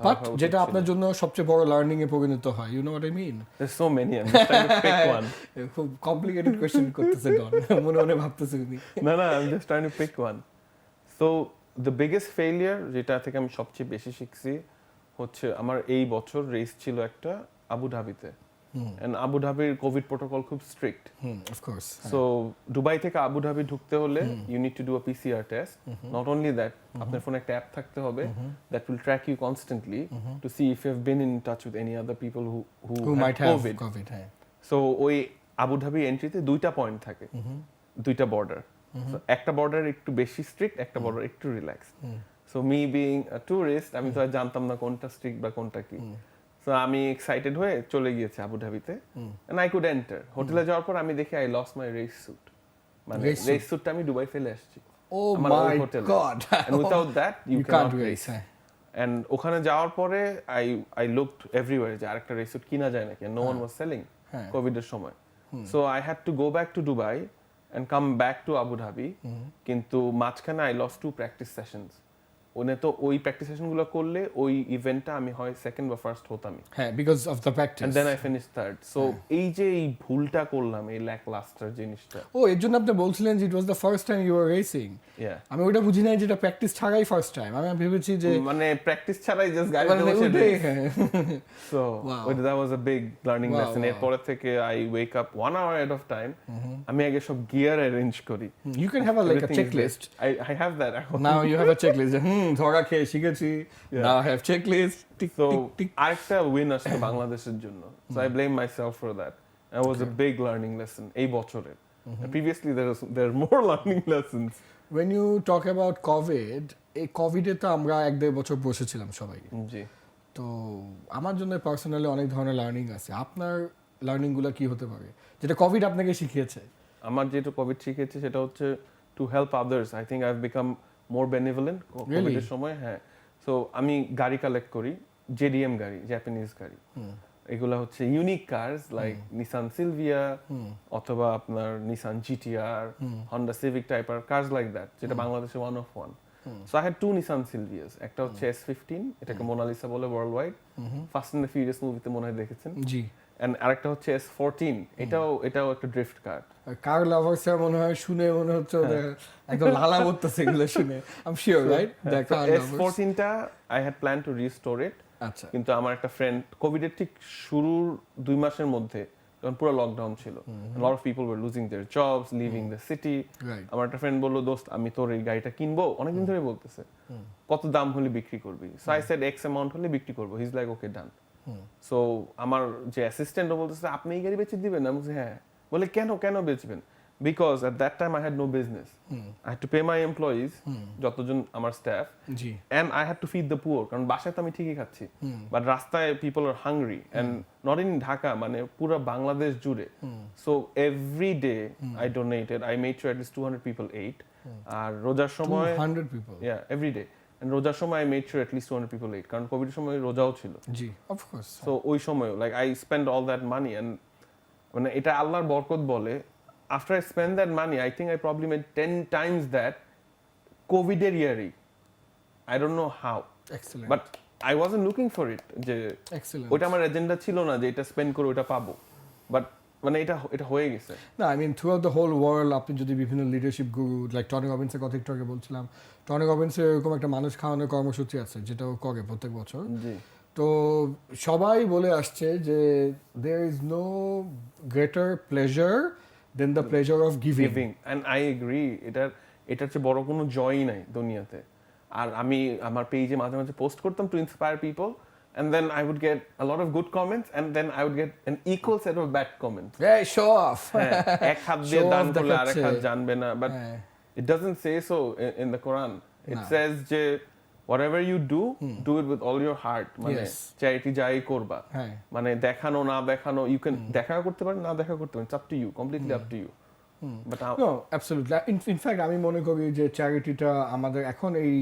বাট যেটা আপনার জন্য সবচেয়ে বড় লার্নিং এ পরিণত হয়, you know what I mean? There's so many. I'm just trying to pick one. খুব কমপ্লিকেটেড কোশ্চেন করতেছে ডন, মনে মনে ভাবতেছে উনি। No, I'm just trying to pick one. So the biggest failure যেটা থেকে আমি সবচেয়ে বেশি শিখছি হচ্ছে আমার এই বছর রেস ছিল একটা আবু ধাবিতে। And আবু ধাবির কোভিড প্রোটোকল খুব স্ট্রিক্ট। Of course. So দুবাই থেকে আবু ধাবি ঢুকতে হলে you need to do a PCR test. Not only that, আপনার ফোনে একটা অ্যাপ থাকতে হবে that will track you constantly to see if you have been in touch with any other people who might have COVID. So ওই Abu Dhabi এন্ট্রিতে দুইটা point থাকে, দুইটা border. So একটা বর্ডার একটু বেশি স্ট্রিক্ট, একটা বর্ডার একটু relax. So me being a tourist, আমি তো আর জানতাম না কোনটা স্ট্রিক্ট বা কোনটা কি। So আমি এক্সাইটেড হয়ে চলে গিয়েছি আবু ধাবিতে and I could enter. হোটেলে যাওয়ার পর আমি দেখি I lost my race suit. মানে রেস স্যুটটা আমি দুবাই ফেলে আসছি। Oh my god. And without that you cannot race. And ওখানে যাওয়ার পরে I looked everywhere যে আরেকটা রেস স্যুট কিনা যায় নাকি, no one was selling Covid এর সময়। So I had to go back to Dubai and come back to Abu Dhabi. কিন্তু মাঝখানে I lost 2 practice sessions. One তো ওই প্র্যাকটিস সেশনগুলো করলে ওই ইভেন্টটা আমি হয় সেকেন্ড বা ফার্স্ট হতামই। হ্যাঁ, because of the practice. And then I finished third. So এই যে এই ভুলটা করলাম, এই ল্যাক লাস্টার জিনিসটা। ও, এর জন্য আপনি বলছিলেন যে it was the first time you are racing. Ya, আমি ওটা বুঝি নাই যেটা প্র্যাকটিস ছাড়াই ফার্স্ট টাইম। আমি ভেবেছি যে মানে প্র্যাকটিস ছাড়াই জাস্ট গাড়িতে বসে race. So that was a big learning lesson. এরপর থেকে I wake up 1 hour ahead of time. আমি আগে সব গিয়ার অ্যারেঞ্জ করি। You can have a like a checklist. I have that. Now you have a checklist. ধরা খেয়ে শিখেছি, now I have checklist. So আরেকটা উইন আসছে বাংলাদেশের জন্য। So I blame myself for that. That was a big learning lesson এই বছরের। Previously there are more learning lessons. When you talk about COVID, এই কোভিডে তো আমরা 1-1.5 বছর বসেছিলাম সবাই। জি। তো আমার জন্য পার্সোনালি অনেক ধরনের লার্নিং আছে। আপনার লার্নিং গুলো কি হতে পারে যেটা কোভিড আপনাকে শিখিয়েছে? আমার যেটা কোভিড শিখিয়েছে সেটা হচ্ছে to help others. I think I have become more benevolent কোভিডের সময়। হ্যাঁ, সো আমি গাড়ি কালেক্ট করি, জেডিএম গাড়ি, জাপানিজ গাড়ি। এগুলো হচ্ছে unique cars like Nissan Silvia অথবা আপনার Nissan GTR, Honda Civic type R cars like that, যেটা বাংলাদেশে 1 of 1. So I had 2 Nissan Silvias. একটা হচ্ছে S15, এটাকে মোনালিসা বলে world wide, fast and the furious মুভিতে মনে হয় দেখেছেন। জি। এন্ড আরেকটা হচ্ছে S14, এটাও একটা ড্রিফট কার। কার লাভার্সরা মনে হয় শুনে মনে হচ্ছে একদম লালা করতেছে এগুলো শুনে। I am sure, right? The car S14 টা I had plan to restore it. আচ্ছা। কিন্তু আমার একটা ফ্রেন্ড কোভিডের ঠিক শুরুর 2 মাসের মধ্যে যখন পুরো লকডাউন ছিল, lot of people were losing their jobs, living the city, আমার একটা ফ্রেন্ড বলল, দোস্ত আমি তোর এই গাড়িটা কিনবো, অনেকদিন ধরে বলতেছে, কত দাম হলে বিক্রি করবি? So I said x amount হলে বিক্রি করবো। He is like okay done. So আমার যে অ্যাসিস্ট্যান্টও বলতেছে আপনি এই গাড়ি বেচে দিবেন? আমি বলছি হ্যাঁ। বলে কেন বেচবেন? because at that time I had no business. I had to pay my employees, যতজন আমার staff, and I had to feed the poor. কারণ বাসায় তো আমি ঠিকই খাচ্ছি, but রাস্তায় people are hungry, and not in Dhaka, মানে পুরো বাংলাদেশ জুড়ে. So every day I donated. I made sure at least 200 people ate. আর রোজার সময় 200 people. Yeah, every day. And রোজার সময় I made sure at least 200 people ate. কারণ কোভিডের সময় রোজাও ছিল. জি, of course. So ওই সময় like I spent all that money, and মানে এটা আল্লাহর বরকত বলে. After I spent that money, I think I probably made 10 times that COVID yearly. I don't know how. Excellent. But I wasn't looking for it. যে Excellent. ওটা আমার agenda ছিল না যে এটা স্পেন্ড করে ওটা পাবো। But মানে এটা হয়ে গেছে। না, I mean throughout the whole world আপনি যদি বিভিন্ন লিডারশিপ গুরু like টনি রবিন্সের কথা একটু আগে বলছিলাম, টনি রবিন্সের এরকম একটা মানুষ খাওয়ানোর কর্মসূচি আছে যেটা ও করে প্রত্যেক বছর। জি। তো সবাই বলে আসছে যে there is no greater pleasure than the pleasure of giving. And I agree. এটার চেয়ে বড় কোনো জয়ই নাই দুনিয়াতে। আর আমি আমার পেজে মাঝে মাঝে পোস্ট করতাম to inspire people, and then I would get a lot of good comments, and then I would get an equal set of bad comments. Hey, show off. এক হাত দিয়ে দান করলে আরেক হাত জানবে না, but it doesn't say so in the Quran. It says যে whatever you do it with all your heart. মানে charity যাই করবা, মানে দেখানো না দেখানো, you can দেখা করতে পারেন না দেখা করতে পারেন, it's up to you, completely up to you. But no, absolutely. In fact আমি মনে করি যে চ্যারিটিটা আমাদের এখন এই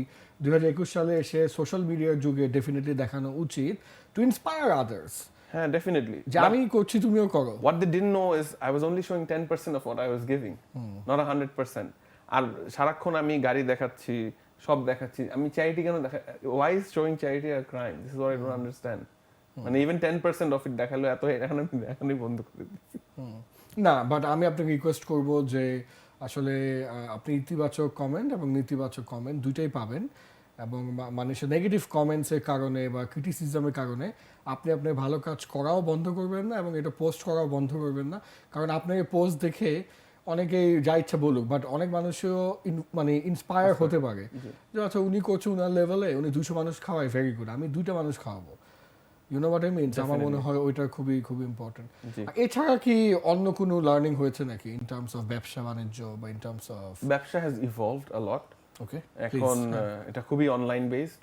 2021 সালে এসে সোশ্যাল মিডিয়ার যুগে ডেফিনেটলি দেখানো উচিত to inspire others. হ্যাঁ, definitely. যে আমি করছি তুমিও করো. What they didn't know is I was only showing 10% of what I was giving, not 100%. আর সারাক্ষণ আমি গাড়ি দেখাচ্ছি, সব দেখাচ্ছি, আমি চ্যারিটি কেন why is showing charity a crime? This is what I don't understand. মানে even 10% of it দেখালো এত এখন আমি দেখানোই বন্ধ করে দিচ্ছি। না, বাট আমি আপনাকে রিকোয়েস্ট করব যে আসলে আপনি ইতিবাচক কমেন্ট এবং নেতিবাচক কমেন্ট দুইটাই পাবেন, এবং মানুষের নেগেটিভ কমেন্টসের কারণে বা ক্রিটিসিজমের কারণে আপনি আপনার ভালো কাজ করাও বন্ধ করবেন না এবং এটা পোস্ট করাও বন্ধ করবেন না, কারণ আপনার এই পোস্ট দেখে অনেকেই যা ইচ্ছা বলুক, বাট অনেক মানুষও মানে ইন্সপায়ার হতে পারে যে আচ্ছা উনি করছে উনার লেভেলে, উনি 200 মানুষ খাওয়ায়, ভেরি গুড, আমি 2টা মানুষ খাওয়াবো। You know what I mean? আমার মনে হয় ওইটা খুবই খুবই ইম্পর্টেন্ট। এছাড়া কি অন্য কোনো লার্নিং হয়েছে নাকি ইন টার্মস অফ ব্যবসা বাণিজ্য বা ইন টার্মস অফ? ব্যবসা হ্যাজ ইভলভড আ লট। ওকে, এখন এটা খুবই অনলাইন বেসড।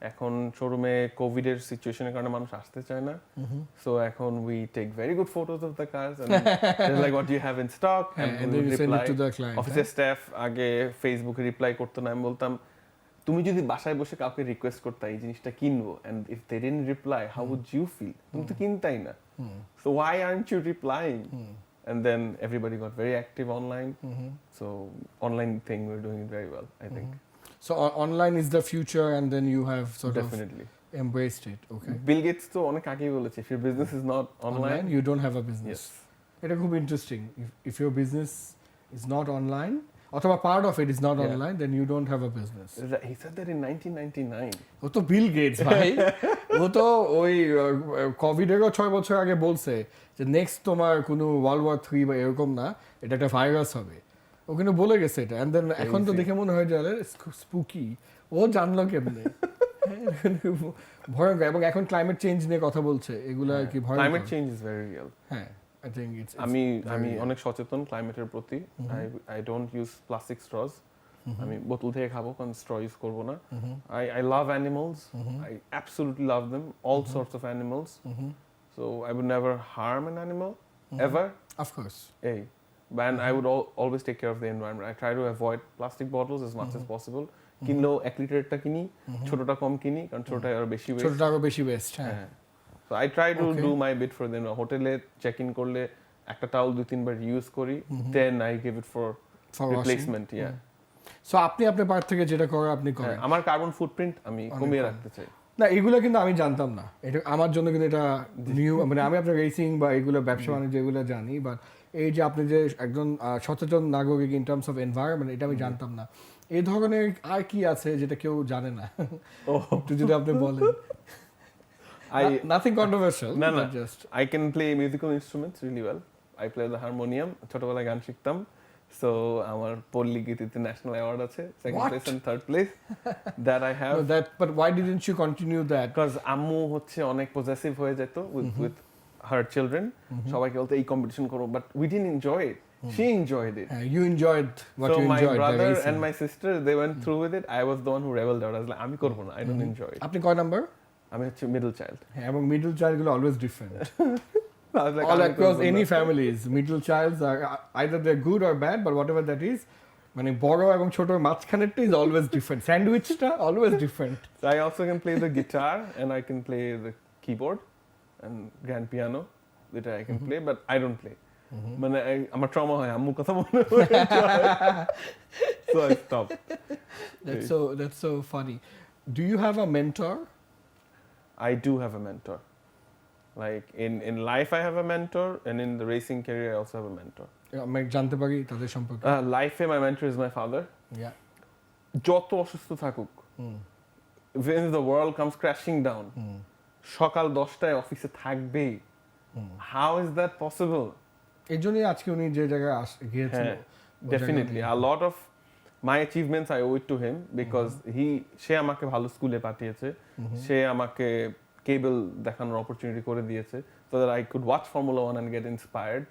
এখন শোরুমে কোভিড এর সিচুয়েশনের কারণে মানুষ আসতে চায় না, সো এখন we take very good photos of the cars and like what you have in stock, and we reply to the client. অফিসের স্টাফ আগে ফেসবুকে রিপ্লাই করতো না, আমি বলতাম তুমি যদি বাসায় বসে কাউকে রিকোয়েস্ট করতে এই জিনিসটা কিনবো, and if they didn't reply how would you feel? তুমি তো কিনতাই না, so why aren't you replying? And then everybody got very active online. So online thing we're doing it very well, I think. So online is the future, and then you have sort definitely of embraced it. Okay. Bill Gates to onek agei boleche if your business is not online, you don't have a business. Yes. Eta khub interesting. If your business is not online, অথবা part of it is not online, then you don't have a business. He said that in 1999. ও তো Bill Gates ভাই, ও তো ওই কোভিডেরও 6 বছর আগে বলছে যে next তোমার কোনো ওয়ার্ল্ড ওয়ার 3 বা এরকম না, এটা একটা ভাইরাস হবে, ও কিন্তু বলে গেছে এটা। এন্ড দেন এখন তো দেখে মনে হয় যে স্পুকি, ও জানলো কেমনে? ভয়ঙ্কর। এবং এখন ক্লাইমেট চেঞ্জ নিয়ে কথা বলছে, এগুলা কি ভয়ঙ্কর? Climate change is very real. হ্যাঁ, I think it's আমি অনেক সচেতন ক্লাইমেটের প্রতি। I don't use plastic straws. আমি বোতল থেকে খাবো, কারণ স্ট্র ইউজ করবো না। I love animals. I absolutely love them, all sorts of animals. So I would never harm an animal ever. Of course. And I would always take care of the environment. I try to avoid plastic bottles as much as possible. কিনলেও 1 লিটারটা কিনি, ছোটটা কম কিনি, কারণ ছোটটা আরো বেশি West. ছোটটা আরো বেশি ওয়েস্ট। হ্যাঁ। So I try to do my bit for them. হোটেলে চেক ইন করলে একটা টাওয়াল 2-3 বার ইউজ করি, then I give it for replacement. Yeah. So আপনি আপনার পার্ট থেকে যেটা করেন আপনি করেন। আমার কার্বন ফুটপ্রিন্ট আমি কমিয়ে রাখতে চাই। না, এগুলো কিন্তু আমি জানতাম না, এটা আমার জন্য কিন্তু এটা নিউ। মানে আমি আপনার রেসিং বা এগুলো ব্যবসা বাণিজ্য এগুলো জানি, বাট এই যে আপনি যে একজন সচেতন নাগরিক ইন টার্মস অফ এনভায়রনমেন্ট, এটা আমি জানতাম না। এই ধরনের আর কি আছে যেটা কেউ জানে না? একটু যদি আপনি বলেন। Nothing controversial. No. Just I can play musical instruments really well. I play the harmonium. ছোটবেলায় গান শিখতাম, so আমার পল্লী গীতিতে ন্যাশনাল অ্যাওয়ার্ড আছে, second place and third place that I have. No, but why didn't you continue that? Because আম্মু হচ্ছে অনেক possessive হয়ে যেত with her children. সবাইকে বলতো এই কম্পিটিশন করো, but we didn't enjoy it. She enjoyed it. You enjoyed what So you my enjoyed. brother and my sister, they went through with it. I was the one who rebelled out. I was like, আমি করবো না. I don't enjoy it. আপনি কয় number? আমি হচ্ছে middle child. হ্যাঁ, এবং middle child গুলো always different. I was like, All আমি across করবো any না. families, middle childs are either they're good or bad, but whatever that is, মানে বড় এবং ছোটর মাঝখানেরটা is always different. স্যান্ডউইচটা always different. So I also can play the guitar and I can play the keyboard and grand piano that I can play, but I don't play. মানে আমার trauma হয় আম্মুর কথা মনে পড়ে so I stop. That's so funny. Do you have a mentor? I do have a mentor. Like in life I have a mentor and in the racing career I also have a mentor. আমি জানতে পারি তাদের সম্পর্কে? Life my mentor is my father. Yeah. যত অসুস্থ থাকুক, when the world comes crashing down, সকাল 10টায় অফিসে থাকবেই. How is that possible? এই জন্যই আজকে উনি যে জায়গায় গিয়েছিল। Definitely a lot of my achievements I owe it to him because সে আমাকে ভালো স্কুলে পাঠিয়েছে, সে আমাকে কেবল দেখানোর অপরচুনিটি করে দিয়েছে so that I could watch Formula 1 and get inspired.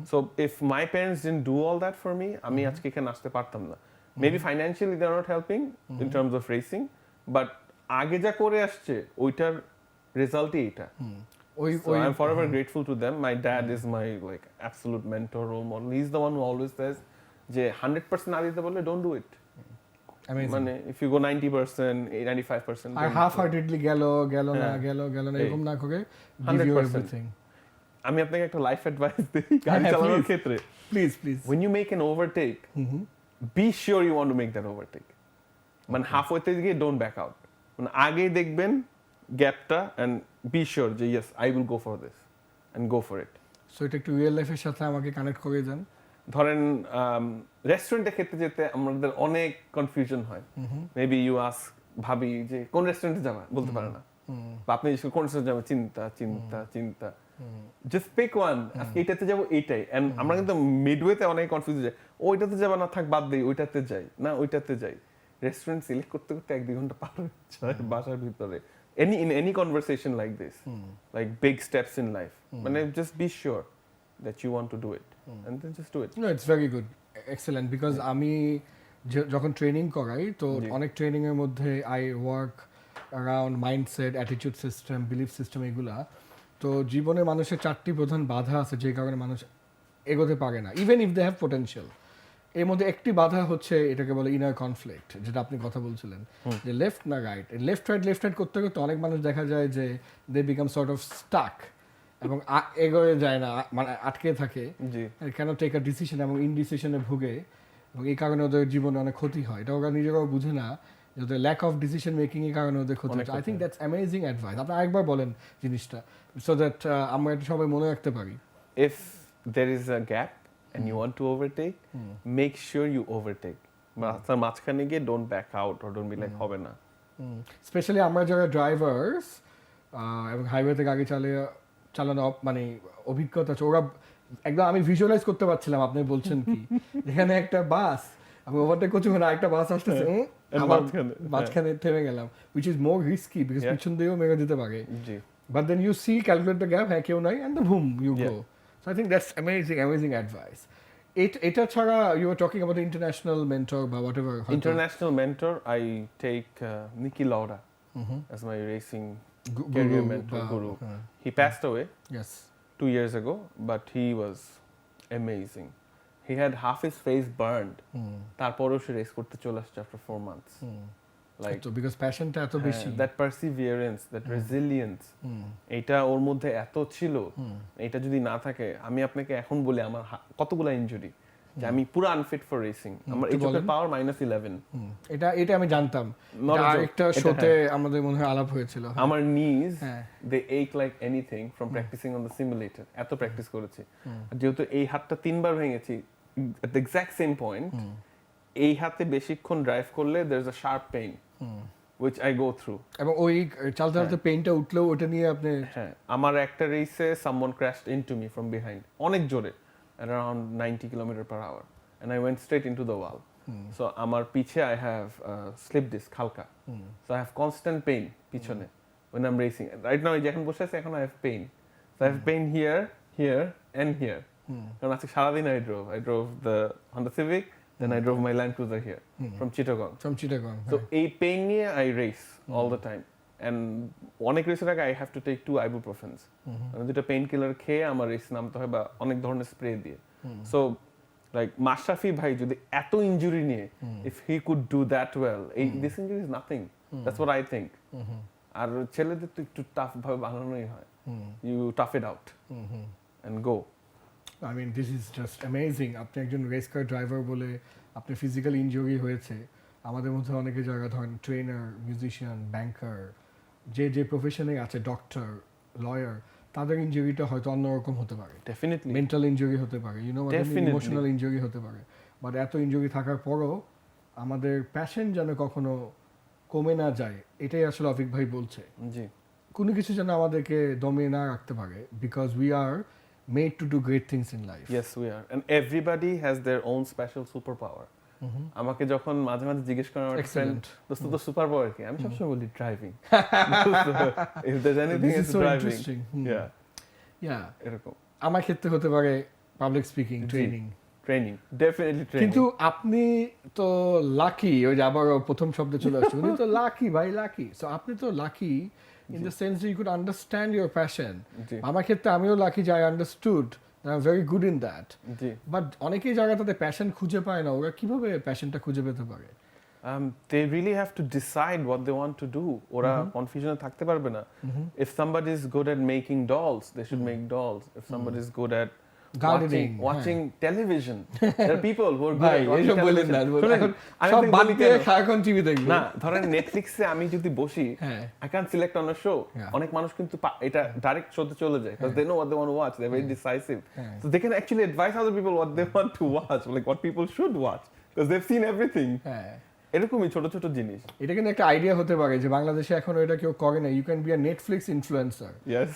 So if my parents didn't do all that for me, আমি আজকে এখানে আসতে পারতাম না. Maybe financially they're not helping in terms of racing, but আগে যা করে আসছে ওইটার রেজাল্টই এটা. So I'm forever grateful to them. My dad is my like absolute mentor, role model. He's the one who always says যে 100% না দিতে বললে don't do it. মানে if you go 90%, 95%, R half heartedly গেল না এরকম না করে give you everything. আমি আপনাকে একটা লাইফ অ্যাডভাইস দিই গাড়ি চালানোর ক্ষেত্রে, please when you make an overtake, be sure you want to make that overtake. মানে halfway গিয়ে don't back out. মানে আগে দেখবেন গ্যাপটা and be sure যে yes I will go for this and go for it. So এটা একটু real লাইফের সাথে আমাকে কানেক্ট করে দেন। ধরেন রেস্টুরেন্টে খেতে যেতে আমাদের অনেক কনফিউশন হয়। মেবি ইউ আস্ক ভাবি যে কোন রেস্টুরেন্টে যাবা, বলতে পারে না, বা আপনি কোন রেস্টুরেন্টে যাবেন, চিন্তা জাস্ট পিক ওয়ান, আজকে এইটাতে যাবো এইটাই। এন্ড আমরা কিন্তু মিডওয়েতে অনেক কনফিউজ যাই, ওইটাতে যাবা না, থাক বাদ দেই, ওইটাতে যাই না, ওইটাতে যাই। রেস্টুরেন্ট সিলেক্ট করতে করতে 1-2 ঘন্টা পার হয়ে যায় বাসার ভিতরে। in any conversation like this, like big steps in life, মানে just be sure that you want to do it and then just do it. No, it's very good, excellent, because আমি যখন ট্রেনিং করাই তো অনেক training এর মধ্যে I work around mindset, attitude system, belief system, এগুলা। তো জীবনে মানুষের 4টি প্রধান বাধা আছে যে কারণে মানুষ এগোতে পারে না, even if they have potential. এর মধ্যে একটি বাধা হচ্ছে এটাকে বলে ইনার কনফ্লিক্ট, যেটা আপনি কথা বলছিলেন যে লেফট না রাইট, লেফট রাইট করতে করতে অনেক মানুষ দেখা যায় যে they become sort of stuck এবং এগোয়ে যায় না, মানে আটকে থাকে, কেন টেক আ ডিসিশন, এবং ইনডিসিশনে ভুগে, এবং এই কারণে ওদের জীবনে অনেক ক্ষতি হয়। এটা ওরা নিজেরাও বুঝে না যে ওদের ল্যাক অফ ডিসিশন মেকিং এর কারণে ওদের ক্ষতি হয়। I think that's amazing advice. আপনি আরেকবার বলেন জিনিসটা, সো দ্যাট আমরা এটা সবাই মনে রাখতে পারি। If there is a gap and you want to overtake, make sure you overtake. মাঝখানে গিয়ে don't back out or don't be like হবে না। স্পেশালি আমরা যারা ড্রাইভার্স এবং হাইওয়েতে গাড়ি চালানো মানে অভিজ্ঞতা আছে, ওরা একদম, আমি ভিজুয়ালাইজ করতে পারছিলাম আপনি বলছেন কি, এখানে একটা বাস, আমি ওভারটেক করছি, মানে একটা বাস আসতেছে, মাঝখানে থেমে গেলাম, which is more risky because পিছন দিয়েও মেরে দিতে পারে। But then you see, calculate the gap, হ্যাঁ কেউ নাই, and then boom, you go. So I think that's amazing advice. এটা ছাড়া you were talking about the international mentor বা whatever. International mentor, I take Niki Lauda as my racing career mentor, guru. He passed away 2 years ago, but he was amazing. He had half his face burned. তারপরেও সে race করতে চলে আসছে after 4 months. Like so because passion টা এত বেশি, that perseverance, that resilience, এটা ওর মধ্যে এত ছিল, এটা যদি না থাকে, আমি আপনাকে এখন বলি আমার কতগুলা ইনজুরি, যে আমি পুরো আনফিট ফর রেসিং, আমার এই চোখের পাওয়ার -11। এটা আমি জানতাম, একটা শোতে আমাদের মনে হয় আলাপ হয়েছিল। আমার knees they ache like anything from practicing on the simulator, এত প্র্যাকটিস করেছি। যেহেতু এই হাতটা 3 বার ভেঙেছি at the exact same point, এই হাতে বেশিক্ষণ ড্রাইভ করলে there is a sharp pain which I go through, এবং ওই চালতে পেইনটা উঠলেও ওটা নিয়ে আপনি, আমার একটা রেসে someone crashed into me from behind অনেক জোরে at around 90 km/h and I went straight into the wall. So আমার পিছে I have slip disc হালকা, so I have constant pain পিছনে when I'm racing. Right now যখন বসে আছি এখন I have pain, so I have pain here and here. কারণ আজকে সারাদিন I drove the Honda Civic, then I drove my Land Cruiser here from Chittagong. So এই pain নিয়ে I race all the time. And অনেক রেসের আগে I have to take 2 ibuprofens. মানে দুটো pain killer খেয়ে আমার রেস নামতে হয় বা অনেক ধরনের স্প্রে দিয়ে। So like মাশরাফি ভাই যদি এত ইনজুরি নিয়ে if he could do that well, this injury is nothing. That's what I think. আর ছেলেদের তো একটু টাফ ভাবে বানানোই হয়। You tough it out and go. I mean, this is just amazing. আপনি একজন রেস কার ড্রাইভার বলে আপনি ফিজিক্যাল ইনজুরি হয়েছে। আমাদের মধ্যে অনেকে জায়গা ধরেন ট্রেনার, মিউজিশিয়ান, ব্যাংকার, যে প্রফেশনে আছে, ডক্টর, লয়ার, তাদের ইনজুরিটা হয়তো অন্যরকম হতে পারে। Definitely. মেন্টাল ইনজুরি হতে পারে, ইমোশনাল ইনজুরি হতে পারে। বাট এত ইনজুরি থাকার পরও আমাদের প্যাশন যেন কখনো কমে না যায়, এটাই আসলে অফিক ভাই বলছে। জি। কোনো কিছু যেন আমাদেরকে দমিয়ে না রাখতে পারে, because we are made to do great things in life. Yes, we are. And everybody has their own special superpower. আমাকে যখন মাঝে মাঝে জিজ্ঞেস করেন আমার ফ্রেন্ড, দোস্ত তো সুপার পাওয়ার কি, আমি সবসময় বলি driving. If there's anything it's driving. Yeah. এরকম আমার ক্ষেত্রে হতে পারে public speaking, training, definitely training. কিন্তু আপনি তো লাকি, ওই যে আবার প্রথম শব্দে চলে আসছে, উনি তো লাকি ভাই, লাকি। সো আপনি তো lucky in the sense that you could understand your passion. আমার ক্ষেত্রে আমিও লাকি যে I understood and I'm very good in that. But অনেকেই জায়গাটাতে প্যাশন খুঁজে পায় না, ওরা কিভাবে প্যাশনটা খুঁজে পেতে পারে? They really have to decide what they want to do. ওরা কনফিউশনে থাকতে পারবে না। If somebody is good at making dolls, they should make dolls. If somebody is good at watching television, there are people who are good at watching television. সব বাদ দিয়ে সারাক্ষণ TV দেখবে না, ধরেন নেটফ্লিক্সে আমি যদি বসি, I can't select on a show. অনেক মানুষ কিন্তু এটা ডাইরেক্ট শোতে চলে যায় because they know what they want to watch. They're very decisive. So they can actually advise other people what they want to watch, like what people should watch because they've seen everything. এরকমই ছোট ছোট জিনিস। এটা কিন্তু একটা idea হতে পারে যে বাংলাদেশে এখনো এটা কেউ করে না। You can be a Netflix influencer.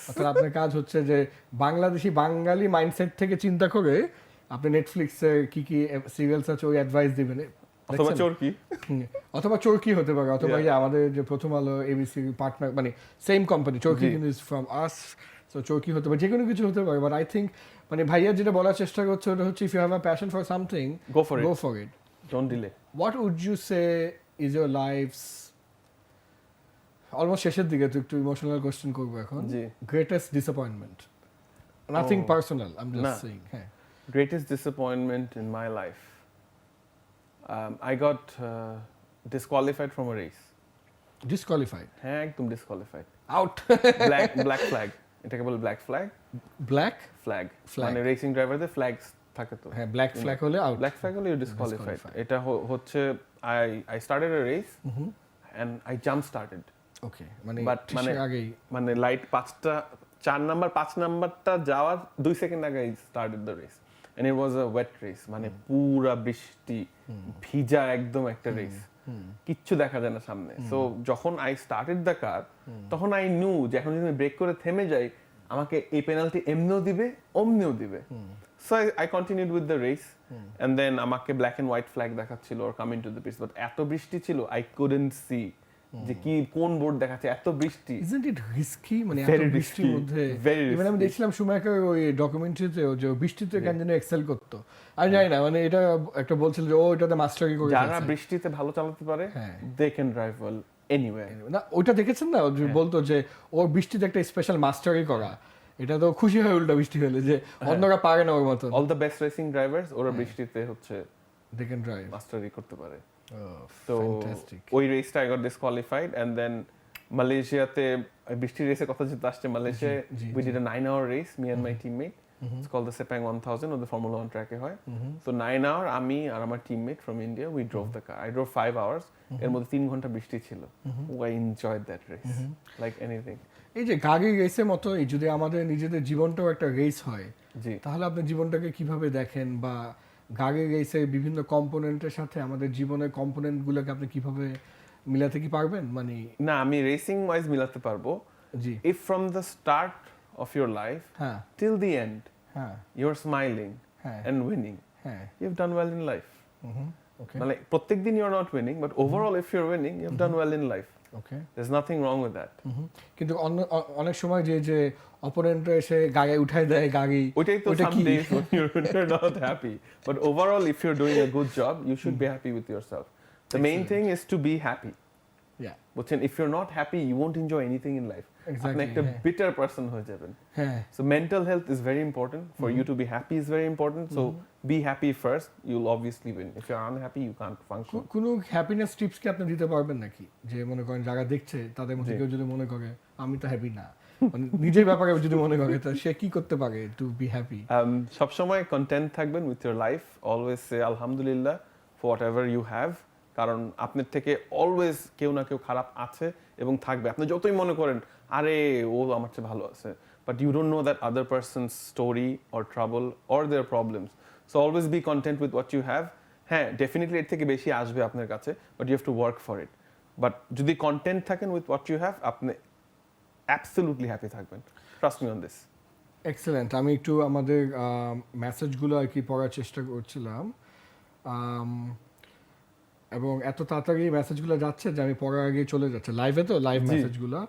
অর্থাৎ আপনার কাজ হচ্ছে যে বাঙালি মাইন্ডসেট থেকে চিন্তা করে আপনি নেটফ্লিক্সে কি কি সিরিয়ালস আছে ওই অ্যাডভাইস দিবেন। অথবা চরকি হতে পারে, অথবা আমাদের যে প্রথম আলো এবিসি পার্টনার, মানে সেম কোম্পানি, চরকি কিন্তু ইজ ফ্রম আস। সো চরকি হতে পারে, যে কোনো কিছু হতে পারে। বাট আই থিঙ্ক মানে ভাইয়া যেটা বলার চেষ্টা করছে ওটা হচ্ছে if you have a passion for something, go for it. Don't delay. What would you say is your life's almost শেষের দিকে, তো একটু ইমোশনাল কোশ্চেন করবো এখন, greatest disappointment? Nothing personal, I'm just saying. Greatest disappointment in my life. I got disqualified from a race. Disqualified? হ্যাঁ, একদম disqualified. Out. Black flag. এটাকে বলে black flag. Black flag. মানে রেসিং ড্রাইভারদের ফ্ল্যাগস থাকে তো। হ্যাঁ, ব্ল্যাক ফ্ল্যাগ হলে out. Black flag হলে ইউ ডিসকোয়ালিফাইড। এটা হচ্ছে I started a race and I jump started. ওকে, মানে আগেই মানে লাইট 5 নাম্বারটা যাওয়ার 2 সেকেন্ড আগে I started the race and it was a wet race, মানে পুরা বৃষ্টি ভিজা একদম একটা রেস, কিচ্ছু দেখা যায় না সামনে। সো যখন I started the car তখন I knew যে এখন যদি ব্রেক করে থেমে যাই আমাকে এই পেনাল্টি এমনিও দিবে অমনিও দিবে। So I continued with the race and then আমাকে black and white flag দেখাচ্ছিল or coming to the pits, but এত বৃষ্টি ছিল I couldn't see যে কি কোন বোর্ড দেখাচ্ছে, এত বৃষ্টি। Isn't it risky? মানে এত বৃষ্টির মধ্যে মানে আমি দেখছিলাম সুমাইকার ওই ডকুমেন্টারিতে যে বৃষ্টিতে কেন যেন এক্সেল করতো, আমি জানি না, মানে এটা একটা বলছিল যে ও এটাতে মাস্টারি করে। যারা বৃষ্টিতে ভালো চালাতে পারে they can drive well anywhere. না ওইটা দেখেছেন না, বলতো যে ওর বৃষ্টিতে একটা স্পেশাল মাস্টারি করা, এটা তো খুশি হয় উল্টা বৃষ্টি হলে যে অন্যরা পারে না ওর মতো। All the best racing drivers ওরা বৃষ্টিতে হচ্ছে they can drive, মাস্টারি করতে পারে। তো ওই রেসটা I got disqualified and then মালয়েশিয়াতে বৃষ্টির রেসের কথা যেটা আসছে, Malaysia we did a 9-hour race, me and my teammate. It's called the Sepang 1000 or the Formula 1 track এ হয়। So 9 hour আমি আর আমার teammate from India we drove the car. I drove 5 hours. এর মধ্যে 3 ঘন্টা বৃষ্টি ছিল। I enjoyed that race like anything. এই যে গাড়ি রেসের মতো যদি আমাদের নিজেদের জীবনটাও একটা রেস হয়, তাহলে আপনি জীবনটাকে কিভাবে দেখেন, বা গাড়ি রেসের বিভিন্ন কম্পোনেন্টের সাথে আমাদের জীবনের কম্পোনেন্টগুলোকে আপনি কিভাবে মিলাতে কি পারবেন? মানে না, আমি রেসিং ওয়াইজ মিলাতে পারবো। জি, if from the start of your life till the end you're smiling and winning, you've done well in life. Okay, মানে প্রত্যেকদিন you're not winning, but overall if you're winning you've done well in life. Okay There's nothing wrong with that. কিন্তু অনেক সময় যে অপোনেন্টরা এসে গাড়ি উঠাই দেয় গাড়ি ওইটাই তো ওইটা some কি? days when you're not happy. But overall, if you're doing a good job, you should be happy with yourself. The main Excellent. thing is to be happy. Yeah. বুঝছেন, if you're not happy, you won't enjoy anything in life. Exactly, আপনি একটা হ্যাঁ। bitter person হয়ে যাবেন. হ্যাঁ So mental health is very important. For you to be happy is very important. So be happy first. You'll obviously win. If you're unhappy, you can't function. কোনো happiness tips কি আপনি দিতে পারবেন নাকি, যে মনে করেন যারা দেখছে তাদের মধ্যে জি। কেউ যদি মনে করে আমি তো হ্যাপি না, মানে নিজের ব্যাপারে যদি মনে করে তা সে কি করতে পারে টু বি হ্যাপি? সবসময় content থাকবেন with your life. Always say alhamdulillah for whatever you have. কারণ আপনার থেকে অলওয়েজ কেউ না কেউ খারাপ আছে এবং থাকবে। আপনি যতই মনে করেন আরে ও আমার চেয়ে ভালো আছে, but you don't know that other person's story or trouble or their problems. So always be content with what you have. হ্যাঁ, ডেফিনেটলি এর থেকে বেশি আসবে আপনার কাছে, but you have to work for it. But যদি কন্টেন্ট থাকেন with what you have, আপনি অ্যাবসলিউটলি হ্যাপি থাকবেন। Trust me on this. Excellent. আমি একটু আমাদের মেসেজগুলো আর কি পড়ার চেষ্টা করছিলাম, এবং এত তাড়াতাড়ি মেসেজগুলো যাচ্ছে যে আমি পড়ার আগে চলে যাচ্ছে লাইভে, তো লাইভ মেসেজগুলো।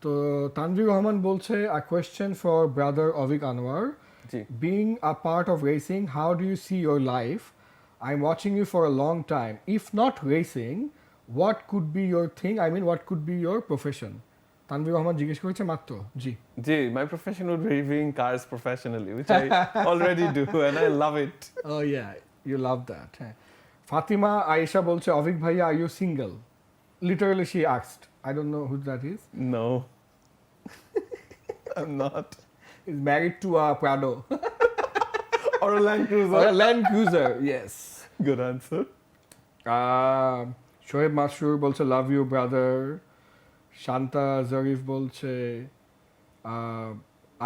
তো তানভীর রহমান বলছে a question for brother Abhik Anwar, জি। Being a part of racing, how do you see your life? I am watching you for a long time. If not racing, what could be your thing, I mean what could be your profession? Tanvir Rahman জিজ্ঞেস করেছে মাত্র। জি জি, my profession would be reviewing cars professionally, which I already do and I love it. Oh yeah, you love that. হ্যাঁ। ফাতিমা আয়েশা বলছে অভিক ভাইয়া are you single? Literally she asked. I don't know who that is. No. I'm not. He's married to a Prado. Or a Land Or Cruiser. a Land Cruiser, yes. Good answer. Shoaib Masroor বলছে love you brother. Shanta জরিফ বলছে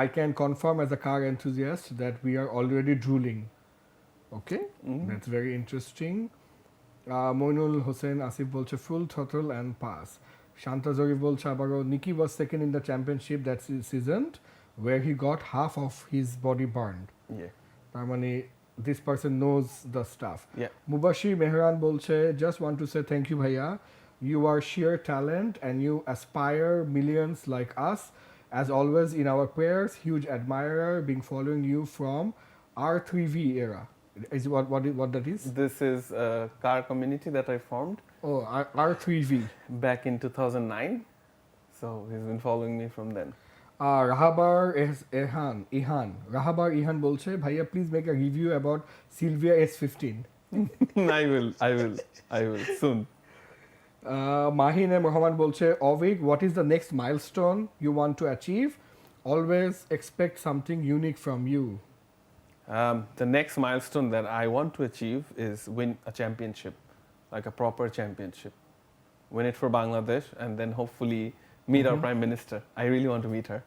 I can confirm as a car enthusiast that we are already drooling. Okay, that's very interesting. Moinul Hossein Asif bolche full throttle and pass. Shanta Zorif bolche abaro Nikki was second in the championship that season where he got half of his body burned. Yeah. তার মানে this person knows the stuff. Yeah. Mubashir Mehran bolche just want to say thank you bhaiya. You are sheer talent and you aspire millions like us. As always in our prayers, huge admirer, being following you from R3V era. Is what that is? This is a car community that I formed Oh, R3V. back in 2009. So he's been following me from then. Rahabar Ihan. Rahabar Ihan bolche, bhaiya please make a review about Sylvia S15. I will soon. Mahin M. Rahman bolche, Avik, what is the next milestone you want to achieve? Always expect something unique from you. The next milestone that I want to achieve is win a championship, like a proper championship. Win it for Bangladesh and then hopefully meet our Prime Minister. I really want to meet her.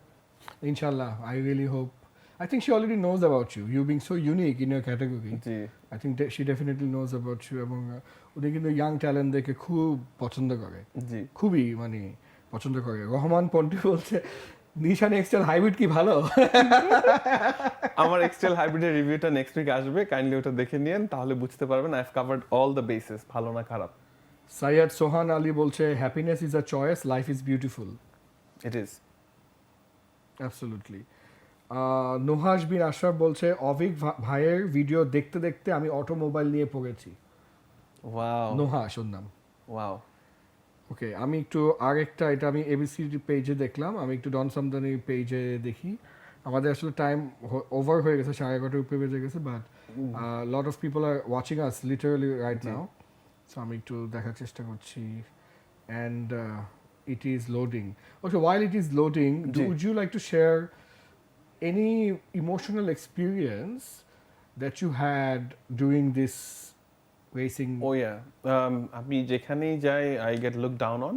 Inshallah, I really hope. I think she already knows about you. You being so unique in your category. G. I think she definitely knows about you, এবং উনি কিন্তু young ট্যালেন্টদেরকে খুব পছন্দ করে, জি। খুবই মানে পছন্দ করে। রহমান পন্টি বলছে নিশান এক্সটেল হাইব্রিড কি ভালো? আমার এক্সটেল হাইব্রিডের রিভিউটা নেক্সট উইক আসবে, কাইন্ডলি ওটা দেখে নিয়েন, তাহলে বুঝতে পারবেন I have covered all the bases, ভালো না খারাপ। সৈয়দ সোহান আলী বলছে happiness is a choice, life is beautiful. It is. Absolutely. Nuhash Bin Ashraf বলছে অভিক ভাইয়ের ভিডিও দেখতে দেখতে আমি অটোমোবাইল নিয়ে পড়েছি। ওয়াও। নুহাস ওর নাম। ওয়াও। ওকে, আমি একটু আরেকটা, এটা আমি এবিসি পেজে দেখলাম, আমি একটু ডন সামদানি পেজে দেখি। আমাদের আসলে টাইম ওভার হয়ে গেছে, 11:30 উপরে বেজে গেছে, but lot of people are watching us literally right now. So আমি একটু দেখার চেষ্টা করছি, and it is loading. Okay, while it is loading, would you like to share any emotional experience that you had during this racing? Oh yeah. আমি যেখানেই যাই I get looked down on.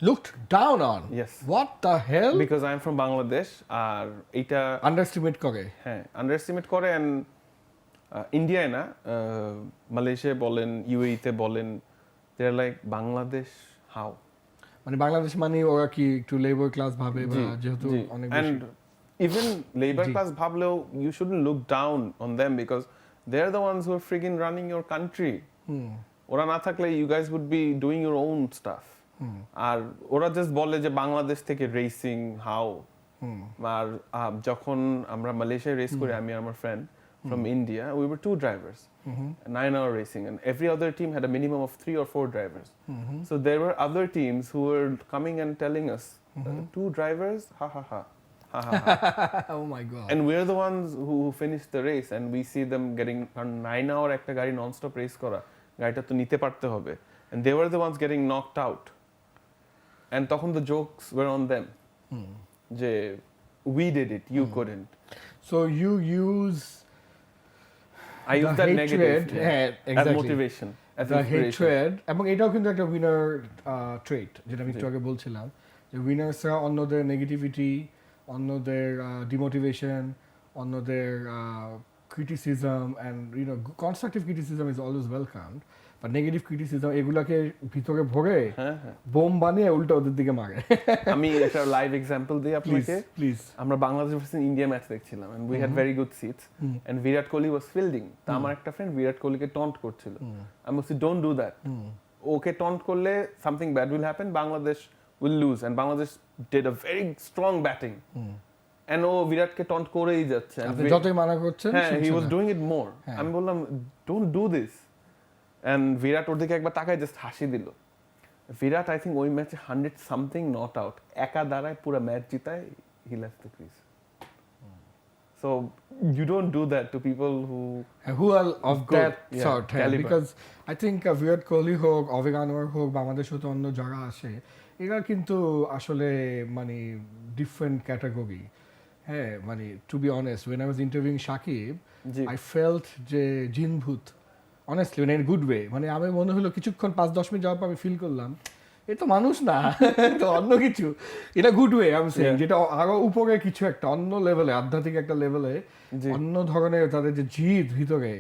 Looked down on? Yes. What the hell? Because I'm from Bangladesh আর এটা Underestimate করে? হ্যাঁ, underestimate করে, and ইন্ডিয়ায় না, মালয়েশিয়ায় বলেন, ইউএইতে বলেন, they are like Bangladesh how? মানে বাংলাদেশ মানে ওরা কি একটু লেবার ক্লাস ভাবে, বা যেহেতু অনেক বেশি। And even labor class ভাবলেও you shouldn't look down on them because they're the ones who are friggin' running your country. ওরা না থাকলে you guys would be doing your own stuff. আর ওরা জাস্ট বলে যে বাংলাদেশ থেকে রেসিং হাউ, আর যখন আমরা মালয়েশিয়ায় রেস করি, আমি আর আমার friend from India, we were 2 drivers, 9-hour racing, and every other team had a minimum of 3 or 4 drivers. So there were other teams who were coming and telling us, 2 drivers, ha ha ha, ha ha ha. Oh my god. And we're the ones who finished the race, and we see them getting 9-hour একটা গাড়ি non-stop race করা, গাড়িটা তো নিতে পারতে হবে, and they were the ones getting knocked out. And তখন the jokes were on them. যে we did it, you couldn't. So you use I use that negative as exactly. motivation, as the inspiration. hatred, এবং এটাও কিন্তু একটা winner ট্রেট, যেটা আমি একটু আগে বলছিলাম, যে উইনার্সরা অন্যদের নেগেটিভিটি, অন্যদের ডিমোটিভেশন, অন্যদের criticism and constructive criticism is always welcome, বা নেগেটিভ ক্রিটিসিজম এগুলাকে ভিতরে ভরে বোম বানিয়ে উল্টো ওদের দিকে মারে। আমি একটা লাইভ এক্সাম্পল দিই আপনাকে। প্লিজ। আমরা বাংলাদেশ ভার্সেস ইন্ডিয়া ম্যাচ দেখছিলাম, and we had very good seats, and Virat Kohli was fielding. তো আমার একটা ফ্রেন্ড বিরাট কোহলিকে টন্ট করছিল। আমি বলছি don't do that, okay taunt করলে something bad will happen, Bangladesh will lose, and Bangladesh did a very strong batting, and ও বিরাটকে টন্ট করেই যাচ্ছে। আপনি যতই মানা করছেন, হ্যাঁ, হি ওয়াজ ডুইং ইট মোর। আমি বললাম ডোন্ট ডু দিস, এন্ড বিরাট ওর দিকে একবার তাকায় জাস্ট হাসি দিল। বিরাট আই থিঙ্ক ওই ম্যাচে 100 সামথিং নট আউট, একা দাঁড়ায় পুরো ম্যাচ জিতায়, he left the crease. So you don't do that to people who are of good, that sort, caliber. because I think Virat Kohli হোক, Avik Anwar হোক, বা আমাদের সাথে অন্য যারা আসে, এরা কিন্তু আসলে মানে ডিফারেন্ট ক্যাটাগরি। হ্যাঁ, মানে to be honest, when I was interviewing Shakib, I felt যে জিনভূত, অনেস্টলি, মানে ইন গুড ওয়ে। মানে আমি মনে হলো কিছুক্ষণ 5-10 মিনিট যাওয়ার পর আমি ফিল করলাম এ তো মানুষ না, তো অন্য কিছু। এটা গুড ওয়ে আমি সেইং, যেটা আরো উপরে কিছু একটা অন্য লেভেলে, আধ্যাত্মিক একটা লেভেলে, অন্য ধরনের তাদের যে জিদ ভিতরে,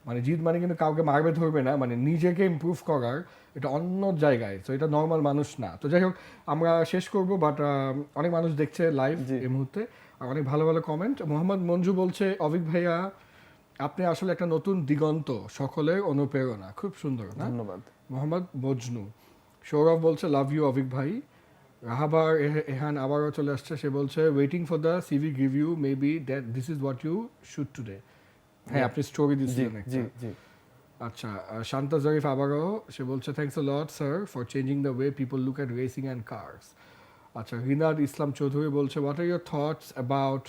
মানে জিদ মানে কিন্তু কাউকে মারবে ধরবে না, মানে নিজেকে ইমপ্রুভ করার, এটা অন্য জায়গায়। তো এটা নর্মাল মানুষ না। তো যাই হোক, আমরা শেষ করবো, বাট অনেক মানুষ দেখছে লাইভ এই মুহূর্তে, আর অনেক ভালো ভালো কমেন্ট। মোহাম্মদ মঞ্জু বলছে, অভিক ভাইয়া আপনি আসলে একটা নতুন দিগন্ত, সকলের অনুপ্রেরণা। খুব সুন্দর, ধন্যবাদ। মোহাম্মদ মজনু। সৌরভ বলছে লাভ ইউ অভিক ভাই। রাহাবার এহান আবারও চলে আসছে, সে বলছে waiting for the CV review, maybe that this is what you should today. হ্যাঁ, আপনি স্টোরি দিচ্ছিলেন একটা। আচ্ছা, শান্তা জরিফ আবারও, সে বলছে thanks a lot sir for changing the way people look at racing and cars. আচ্ছা, রিনাদ ইসলাম চৌধুরী বলছে what are your thoughts about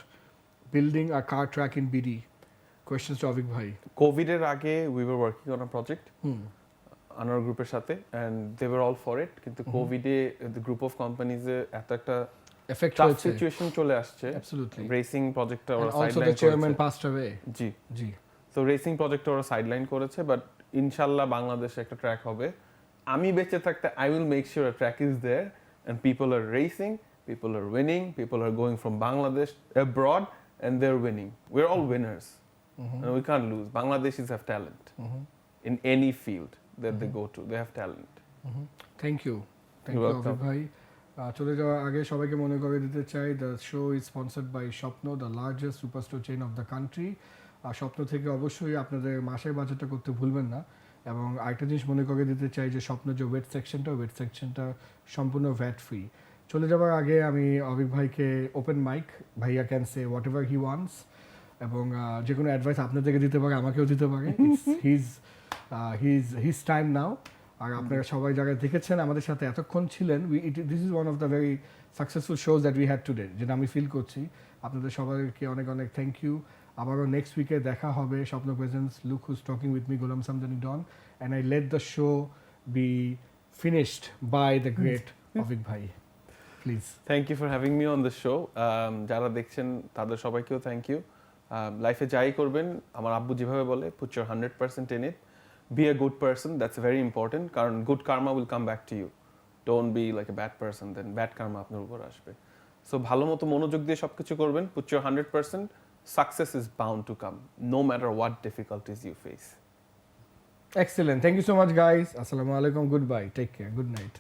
building a car track in BD? Question to Avik ভাই। কোভিডের আগে we were working on a project Anwar গ্রুপের সাথে, and they were all for it, কিন্তু কোভিডে the group of কোম্পানিজে এত একটা এফেক্ট টাফ হয়েছে, সিচুয়েশন চলে আসছে। অ্যাবসলিউটলি। রেসিং প্রজেক্টটা ওরা অলসো দ্য সাইডলাইন চেয়ারম্যান করেছে। Passed away. জি জি। তো রেসিং প্রজেক্টটা ওরা সাইডলাইন করেছে, বাট ইনশাআল্লাহ বাংলাদেশে একটা ট্র্যাক হবে। আমি বেঁচে থাকতে I will make sure a track is there, and people are racing, people are winning, people are going from Bangladesh abroad, and they are winning. We are all winners, and we can't lose. Bangladeshis have talent in any field that they go to. They have talent. Thank you Abhik bhai. চলে যাওয়ার আগে সবাইকে মনে করে দিতে চাই, the show is sponsored by Shwapno, the largest superstore chain of the country. আর স্বপ্ন থেকে অবশ্যই আপনাদের মাসের বাজেটটা করতে ভুলবেন না। এবং আরেকটা জিনিস মনে করে দিতে চাই যে স্বপ্ন যে ওয়েট সেকশনটা সম্পূর্ণ ভ্যাট ফ্রি। চলে যাওয়ার আগে আমি অভিক ভাইকে ওপেন মাইক, ভাইয়া can say what ever he wants, এবং যে কোনো অ্যাডভাইস আপনাদেরকে দিতে পারে, আমাকেও দিতে পারে। হিজ টাইম নাও। আর আপনারা সবাই যারা দেখেছেন, আমাদের সাথে এতক্ষণ ছিলেন, this is one of the very successful shows that we had today, যেটা আমি ফিল করছি। আপনাদের সবাইকে অনেক অনেক থ্যাংক ইউ। আবারও নেক্সট উইকে দেখা হবে। Shwapno presents look who's talking with me, Golam Samdani Don, and I let the show be finished by the great Abhik bhai. Please. Thank you for having me on the show. যারা দেখছেন তাদের সবাইকেও থ্যাংক ইউ। লাইফে যাই করবেন, আমার আব্বু যেভাবে বলে, put your 100% in it, be a good person, that's very important, কারণ good karma will come back to you. Don't be like a bad person, then bad karma আপনার উপর আসবে। সো ভালো মতো মনোযোগ দিয়ে সব কিছু করবেন, put your 100%, success is bound to come, no matter what difficulties you face. Excellent. Thank you so much, guys. Assalamu alaikum. Goodbye. Take care. Good night.